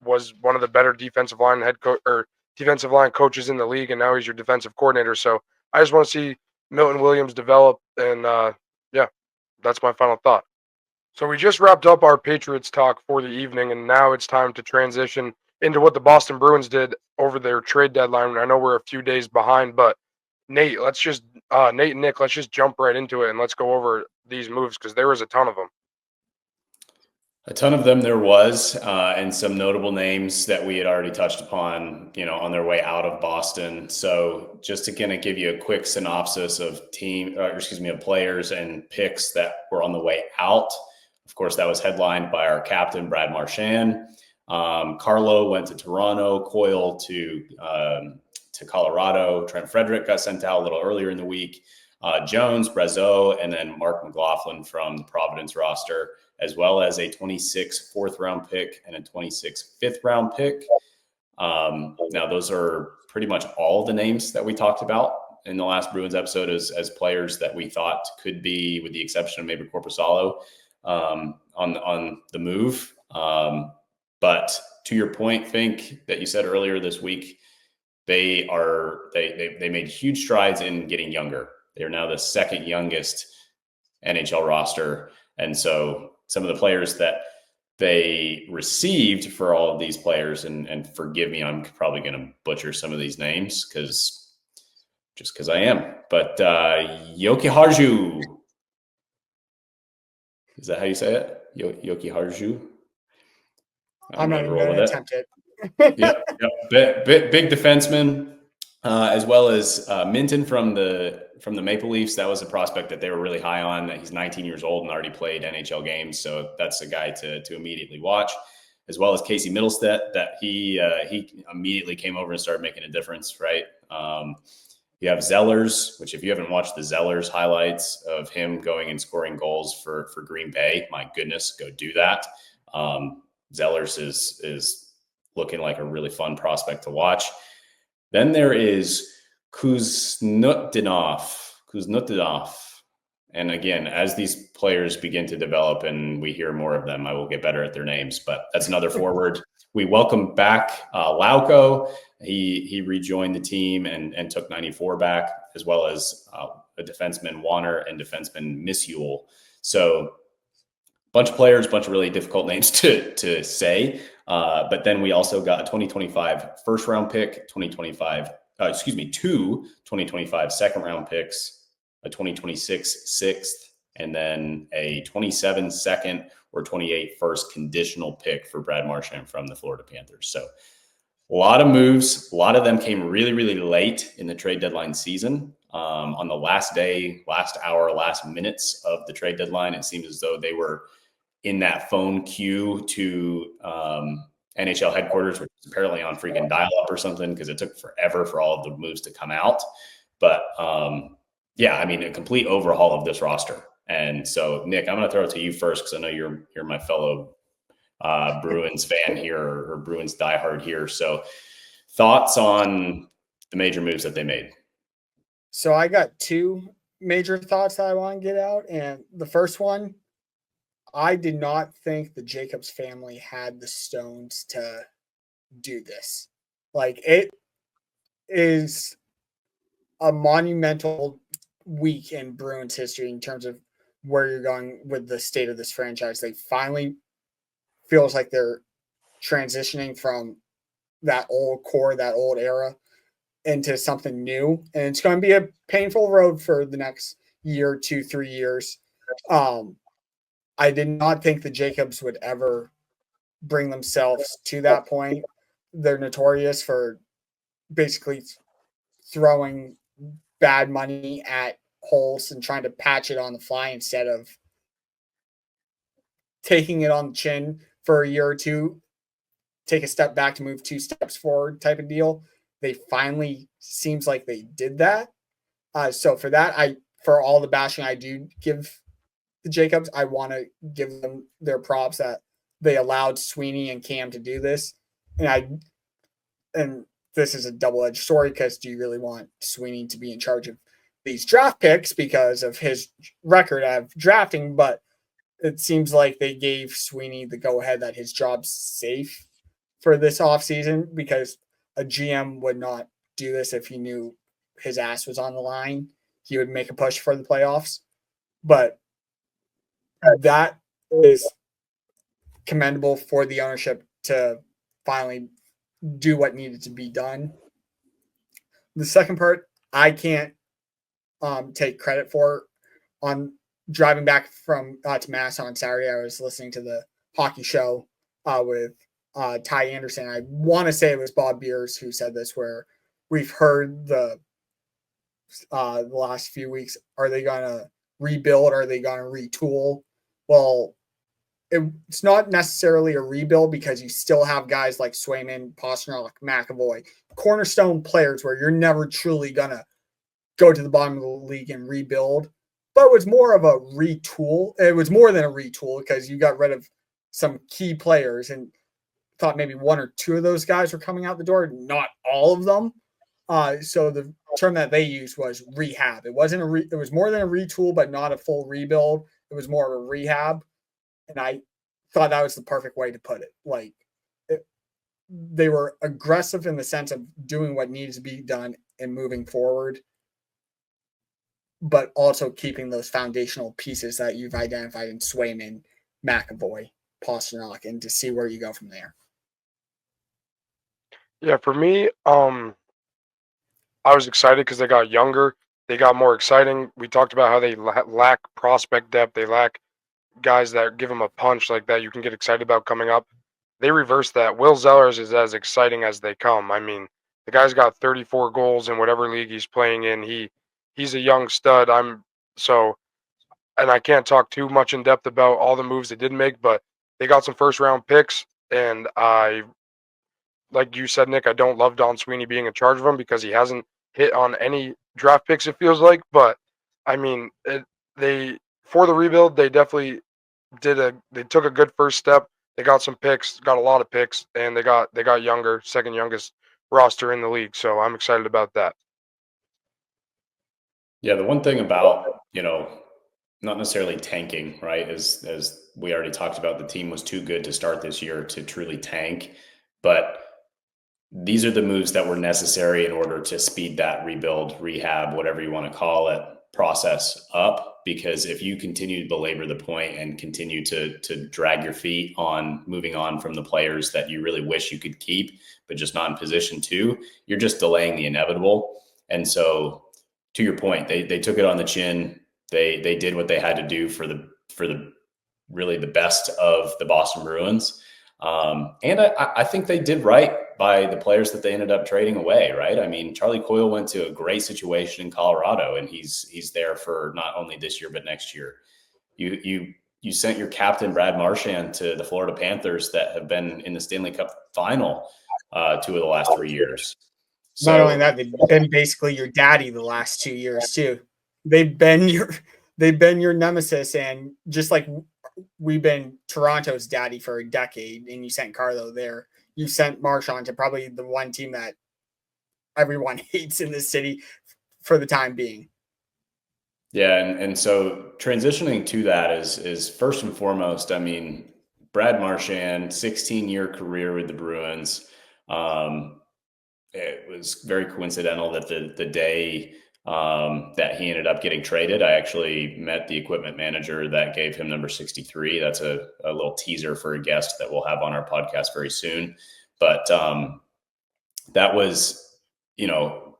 Speaker 2: was one of the better defensive line coaches in the league, and now he's your defensive coordinator. So I just want to see Milton Williams develop, and that's my final thought. So we just wrapped up our Patriots talk for the evening, and now it's time to transition into what the Boston Bruins did over their trade deadline. I know we're a few days behind, but Nate and Nick, let's just jump right into it, and let's go over these moves because there was a ton of them.
Speaker 3: A ton of them there was, and some notable names that we had already touched upon, on their way out of Boston. So just to kind of give you a quick synopsis of players and picks that were on the way out. Of course, that was headlined by our captain, Brad Marchand. Carlo went to Toronto, Coyle to Colorado. Trent Frederick got sent out a little earlier in the week. Jones, Brazeau, and then Mark McLaughlin from the Providence roster, as well as a 26 4th-round pick and a 26 5th-round pick. Now, those are pretty much all the names that we talked about in the last Bruins episode as players that we thought could be, with the exception of maybe Korpisalo, on the move. But to your point, Fink, that you said earlier this week, they made huge strides in getting younger. They are now the second youngest NHL roster. And so some of the players that they received for all of these players, and forgive me, I'm probably going to butcher some of these names because I am. But Yoki Harju, is that how you say it? Yoki Harju.
Speaker 4: I'm not even going to attempt it.
Speaker 3: Yep. Big defenseman, as well as Minton from the Maple Leafs. That was a prospect that they were really high on. He's 19 years old and already played NHL games, so that's a guy to immediately watch. As well as Casey Middlestat, that he immediately came over and started making a difference. Right. You have Zellers, which if you haven't watched the Zellers highlights of him going and scoring goals for Green Bay, my goodness, go do that. Zellers is looking like a really fun prospect to watch. Then there is Kuznetsov. And again, as these players begin to develop and we hear more of them, I will get better at their names. But that's another forward. We welcome back Lauko. He rejoined the team and took 94 back, as well as a defenseman, Warner, and defenseman Misule. So bunch of players, bunch of really difficult names to say. But then we also got a 2025 first round pick, 2 2025 second round picks, a 2026 sixth, and then a 27 second or 28 first conditional pick for Brad Marchand from the Florida Panthers. So a lot of moves. A lot of them came really, really late in the trade deadline season. On the last day, last hour, last minutes of the trade deadline, it seems as though they were in that phone queue to NHL headquarters, which is apparently on freaking dial-up or something, because it took forever for all of the moves to come out. But yeah, I mean, a complete overhaul of this roster. And so, Nick, I'm going to throw it to you first because I know you're my fellow Bruins fan here, or Bruins diehard here. So, thoughts on the major moves that they made?
Speaker 4: So I got two major thoughts that I want to get out, and the first one, I did not think the Jacobs family had the stones to do this. Like, it is a monumental week in Bruins history in terms of where you're going with the state of this franchise. They finally feels like they're transitioning from that old core, that old era, into something new. And it's going to be a painful road for the next year, 2, 3 years. I did not think the Jacobs would ever bring themselves to that point. They're notorious for basically throwing bad money at holes and trying to patch it on the fly instead of taking it on the chin for a year or two, take a step back to move 2 steps forward type of deal. They finally seems like they did that. So for that, for all the bashing I do give the Jacobs, I want to give them their props that they allowed Sweeney and Cam to do this. And this is a double-edged story, because do you really want Sweeney to be in charge of these draft picks because of his record of drafting? But it seems like they gave Sweeney the go-ahead that his job's safe for this offseason, because a GM would not do this if he knew his ass was on the line. He would make a push for the playoffs. But that is commendable for the ownership to finally do what needed to be done. The second part, I can't take credit for. On driving back from to Mass on Saturday, I was listening to the hockey show with Ty Anderson. I want to say it was Bob Beers who said this, where we've heard the last few weeks, are they going to rebuild? Are they going to retool? Well, it's not necessarily a rebuild, because you still have guys like Swayman, Pastrnak, McAvoy, cornerstone players where you're never truly going to go to the bottom of the league and rebuild. But it was more of a retool. It was more than a retool, because you got rid of some key players and thought maybe 1 or 2 of those guys were coming out the door, not all of them. So the term that they used was rehab. It wasn't it was more than a retool, but not a full rebuild. It was more of a rehab. And I thought that was the perfect way to put it. Like, they were aggressive in the sense of doing what needs to be done and moving forward, but also keeping those foundational pieces that you've identified in Swayman, McAvoy, Pasternak and to see where you go from there.
Speaker 2: Yeah, for me, I was excited because they got younger. They got more exciting. We talked about how they lack prospect depth. They lack guys that give them a punch like that you can get excited about coming up. They reversed that. Will Zellers is as exciting as they come. I mean, the guy's got 34 goals in whatever league he's playing in. He's a young stud. And I can't talk too much in depth about all the moves they did make, but they got some first round picks, and like you said, Nick, I don't love Don Sweeney being in charge of them because he hasn't hit on any draft picks, it feels like. But I mean, for the rebuild, they definitely they took a good first step. They got some picks, got a lot of picks, and they got younger, second youngest roster in the league. So I'm excited about that.
Speaker 3: Yeah, the one thing about, not necessarily tanking, right? As we already talked about, the team was too good to start this year to truly tank. But these are the moves that were necessary in order to speed that rebuild, rehab, whatever you want to call it, process up. Because if you continue to belabor the point and continue to drag your feet on moving on from the players that you really wish you could keep, but just not in position to, you're just delaying the inevitable. And so, to your point, they took it on the chin. They did what they had to do for the really the best of the Boston Bruins. And I think they did right by the players that they ended up trading away, right? I mean, Charlie Coyle went to a great situation in Colorado, and he's there for not only this year but next year. You sent your captain Brad Marchand to the Florida Panthers that have been in the Stanley Cup final 2 of the last 3 years. So,
Speaker 4: not only that, they've been basically your daddy the last 2 years too. They've been your nemesis, and just like we've been Toronto's daddy for a decade, and you sent Carlo there. You sent Marchand to probably the one team that everyone hates in this city for the time being.
Speaker 3: Yeah, and so transitioning to that is first and foremost, I mean, Brad Marchand, 16-year career with the Bruins. It was very coincidental that the day that he ended up getting traded, I actually met the equipment manager that gave him number 63. That's a little teaser for a guest that we'll have on our podcast very soon. But that was,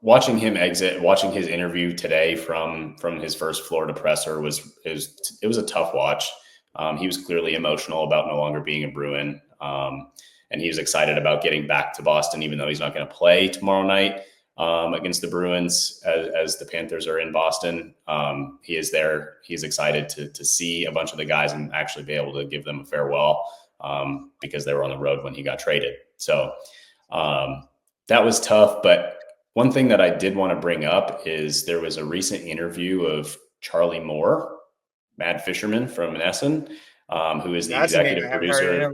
Speaker 3: watching him exit, watching his interview today from his first Florida presser it was a tough watch. He was clearly emotional about no longer being a Bruin. And he was excited about getting back to Boston, even though he's not going to play tomorrow night against the Bruins as the Panthers are in Boston. He is there. He's excited to see a bunch of the guys and actually be able to give them a farewell because they were on the road when he got traded. So that was tough. But one thing that I did want to bring up is there was a recent interview of Charlie Moore, Mad Fisherman from Essen, who is the executive producer.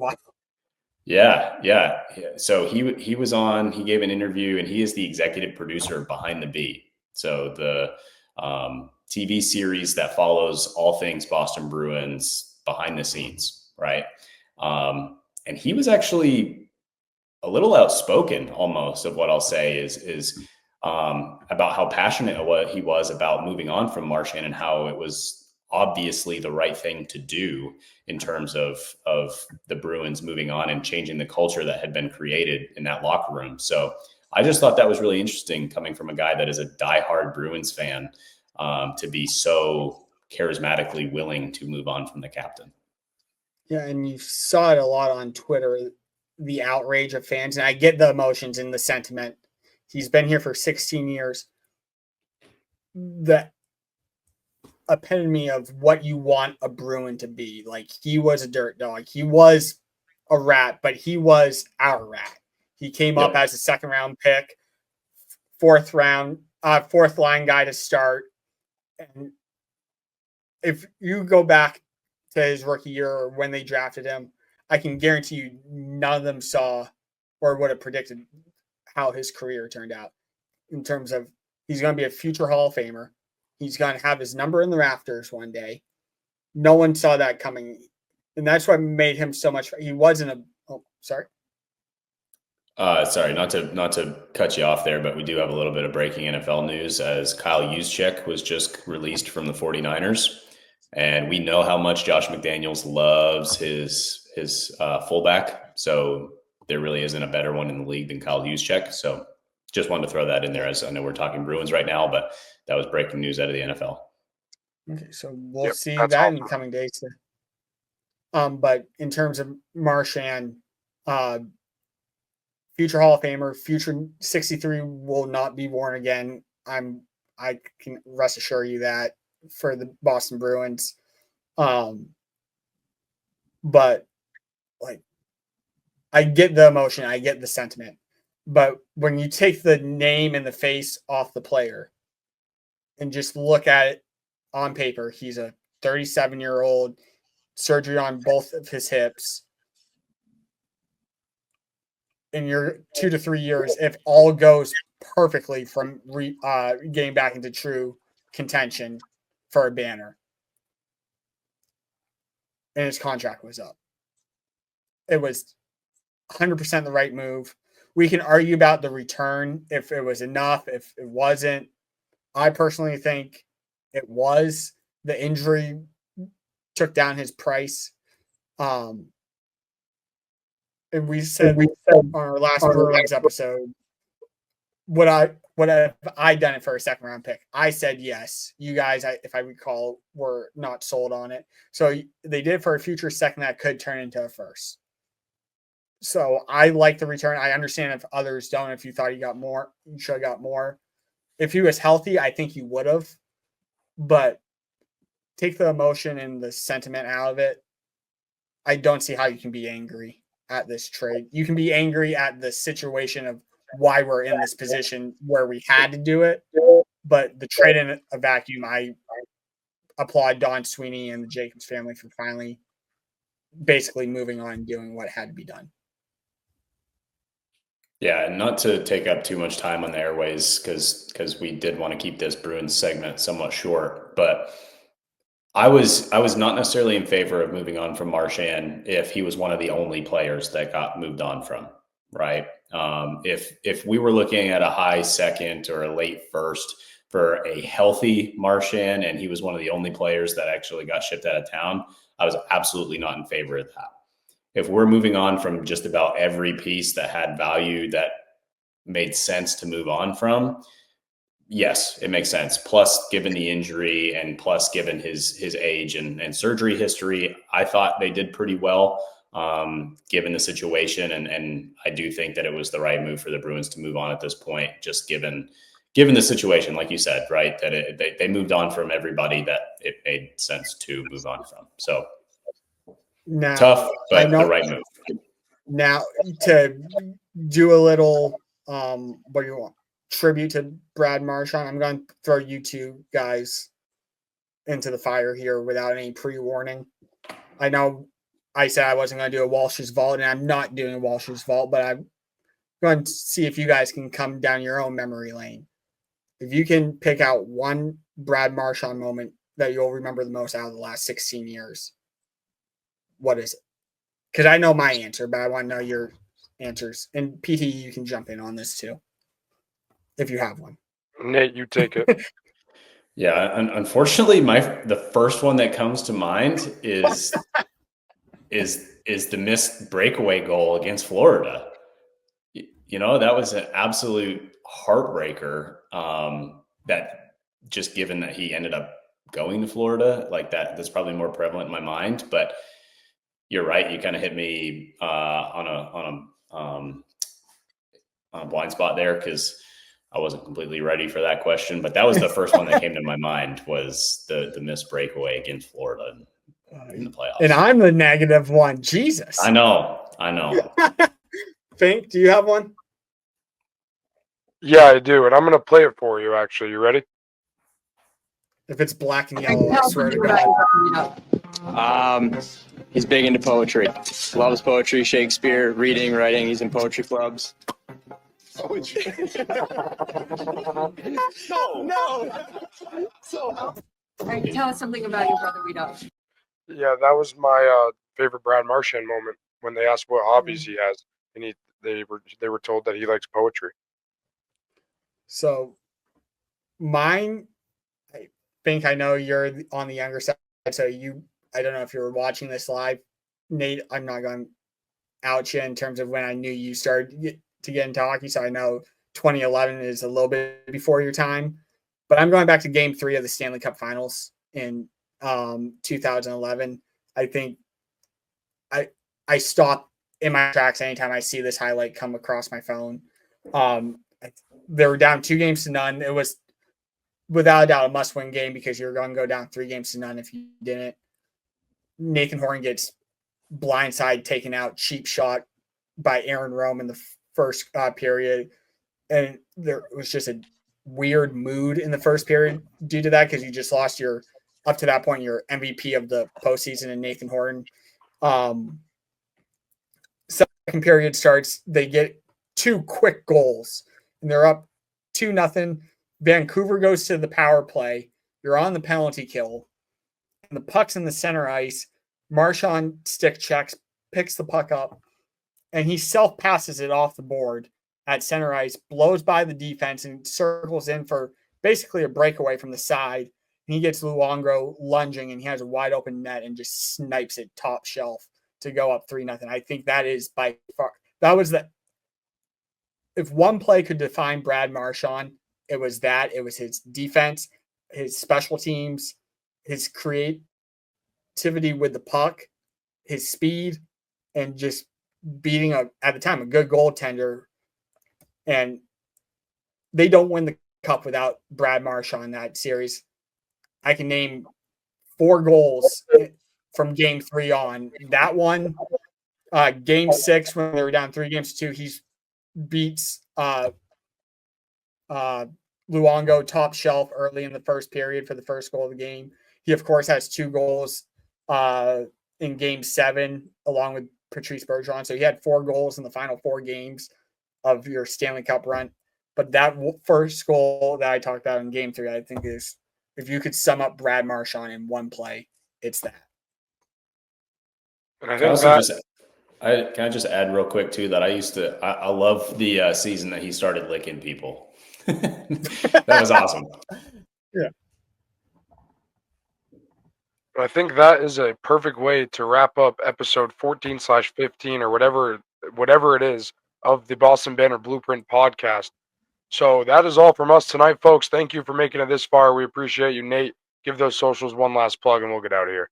Speaker 3: Yeah. So he was on, he gave an interview, and he is the executive producer of Behind the Beat. So the TV series that follows all things Boston Bruins behind the scenes, right? And he was actually a little outspoken almost of what I'll say is about how passionate he was about moving on from Marchand and how it was obviously the right thing to do in terms of the Bruins moving on and changing the culture that had been created in that locker room. So I just thought that was really interesting coming from a guy that is a diehard Bruins fan to be so charismatically willing to move on from the captain.
Speaker 4: Yeah, and you saw it a lot on Twitter, the outrage of fans, and I get the emotions and the sentiment. He's been here for 16 years. The epitome of what you want a Bruin to be. Like, he was a dirt dog. He was a rat, but he was our rat. He came up as a second round pick, fourth line guy to start. And if you go back to his rookie year or when they drafted him, I can guarantee you none of them saw or would have predicted how his career turned out in terms of he's going to be a future Hall of Famer. He's going to have his number in the rafters one day. No one saw that coming. And that's what made him so much. He wasn't a, sorry.
Speaker 3: Sorry, not to cut you off there, but we do have a little bit of breaking NFL news as Kyle Juszczyk was just released from the 49ers. And we know how much Josh McDaniels loves his his fullback. So there really isn't a better one in the league than Kyle Juszczyk. So just wanted to throw that in there, as I know we're talking Bruins right now, but that was breaking news out of the NFL.
Speaker 4: Okay, so we'll see
Speaker 2: that's
Speaker 4: that
Speaker 2: awesome.
Speaker 4: in coming days. But in terms of Marchand, future Hall of Famer, future 63 will not be worn again. I can rest assure you that for the Boston Bruins. But like, I get the emotion, I get the sentiment, but when you take the name and the face off the player and just look at it on paper, he's a 37-year-old, surgery on both of his hips. In your 2 to 3 years, if all goes perfectly from getting back into true contention for a banner, and his contract was up, it was 100% the right move. We can argue about the return, if it was enough, if it wasn't. I personally think it was. The injury took down his price. And we said on our last Bruins episode, would have I done it for a second round pick? I said yes. You guys, if I recall, were not sold on it. So they did for a future second that could turn into a first. So I like the return. I understand if others don't. If you thought he got more, you should have got more. If he was healthy, I think he would have. But take the emotion and the sentiment out of it. I don't see how you can be angry at this trade. You can be angry at the situation of why we're in this position where we had to do it. But the trade in a vacuum, I applaud Don Sweeney and the Jacobs family for finally basically moving on and doing what had to be done.
Speaker 3: Yeah, and not to take up too much time on the airways, because we did want to keep this Bruins segment somewhat short, but I was not necessarily in favor of moving on from Marchand if he was one of the only players that got moved on from, right? If we were looking at a high second or a late first for a healthy Marchand and he was one of the only players that actually got shipped out of town, I was absolutely not in favor of that. If we're moving on from just about every piece that had value that made sense to move on from, yes, it makes sense. Plus, given the injury and plus given his age and surgery history, I thought they did pretty well given the situation. And I do think that it was the right move for the Bruins to move on at this point, just given the situation, like you said, right, that they moved on from everybody that it made sense to move on from. So
Speaker 4: now,
Speaker 3: tough, but the right move.
Speaker 4: Now, to do a little, what do you want? Tribute to Brad Marchand. I'm going to throw you two guys into the fire here without any pre-warning. I know I said I wasn't going to do a Walsh's Vault, and I'm not doing a Walsh's Vault, but I'm going to see if you guys can come down your own memory lane. If you can pick out one Brad Marchand moment that you'll remember the most out of the last 16 years, what is it? Because I know my answer, but I want to know your answers. And PT, you can jump in on this too, if you have one.
Speaker 2: Nate, you take it.
Speaker 3: Yeah, unfortunately, the first one that comes to mind is the missed breakaway goal against Florida. You know, that was an absolute heartbreaker. That just given that he ended up going to Florida, like that's probably more prevalent in my mind. But you're right; you kind of hit me on a blind spot there because I wasn't completely ready for that question. But that was the first one that came to my mind was the missed breakaway against Florida in the playoffs.
Speaker 4: And I'm the negative one. Jesus.
Speaker 3: I know.
Speaker 4: Fink, do you have one?
Speaker 2: Yeah, I do, and I'm gonna play it for you. Actually, you ready?
Speaker 4: If it's black and yellow, I swear to God.
Speaker 7: He's big into poetry. Loves poetry, Shakespeare, reading, writing. He's in poetry clubs. Poetry. No. So.
Speaker 8: Tell us something about your brother we don't.
Speaker 2: Yeah, that was my favorite Brad Marchand moment when they asked what hobbies he has, and they were told that he likes poetry.
Speaker 4: So, mine, I think I know you're on the younger side, so I don't know if you're watching this live. Nate, I'm not going out you in terms of when I knew you started to get into hockey. So I know 2011 is a little bit before your time, but I'm going back to Game 3 of the Stanley Cup Finals in 2011. I think I stop in my tracks anytime I see this highlight come across my phone. They were down 2-0. It was without a doubt a must-win game because you're going to go down 3-0 if you didn't. Nathan Horton gets blindside taken out, cheap shot by Aaron Rome in the first period, and there was just a weird mood in the first period due to that because you just lost your up to that point your MVP of the postseason in Nathan Horton. Second period starts, they get 2 quick goals, and they're up 2-0. Vancouver goes to the power play. You're on the penalty kill, and the puck's in the center ice. Marchand stick checks, picks the puck up, and he self passes it off the board at center ice, blows by the defense, and circles in for basically a breakaway from the side. And he gets Luongo lunging, and he has a wide open net and just snipes it top shelf to go up 3-0. I think that is by far if one play could define Brad Marchand, it was that. It was his defense, his special teams, his creativity with the puck, his speed, and just beating at the time a good goaltender. And they don't win the cup without Brad Marchand in that series. I can name 4 goals from Game 3 on. That one, Game 6 when they were down 3-2, he beats Luongo top shelf early in the first period for the first goal of the game. He of course has 2 goals in Game 7 along with Patrice Bergeron. So he had 4 goals in the final 4 games of your Stanley Cup run. But that first goal that I talked about in Game 3, I think is, if you could sum up Brad Marchand in one play, it's that.
Speaker 2: And I think
Speaker 3: can I just add real quick too that I love the season that he started licking people. That was awesome.
Speaker 4: Yeah.
Speaker 2: I think that is a perfect way to wrap up episode 14/15 or whatever it is of the Boston Banner Blueprint podcast. So that is all from us tonight, folks. Thank you for making it this far. We appreciate you, Nate. Give those socials one last plug and we'll get out of here.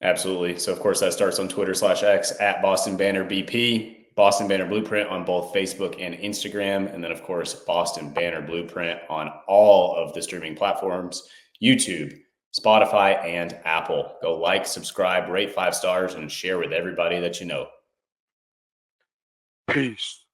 Speaker 3: Absolutely. So, of course, that starts on Twitter/X at Boston Banner BP, Boston Banner Blueprint on both Facebook and Instagram. And then, of course, Boston Banner Blueprint on all of the streaming platforms, YouTube, Spotify, and Apple. Go like, subscribe, rate 5 stars, and share with everybody that you know.
Speaker 2: Peace.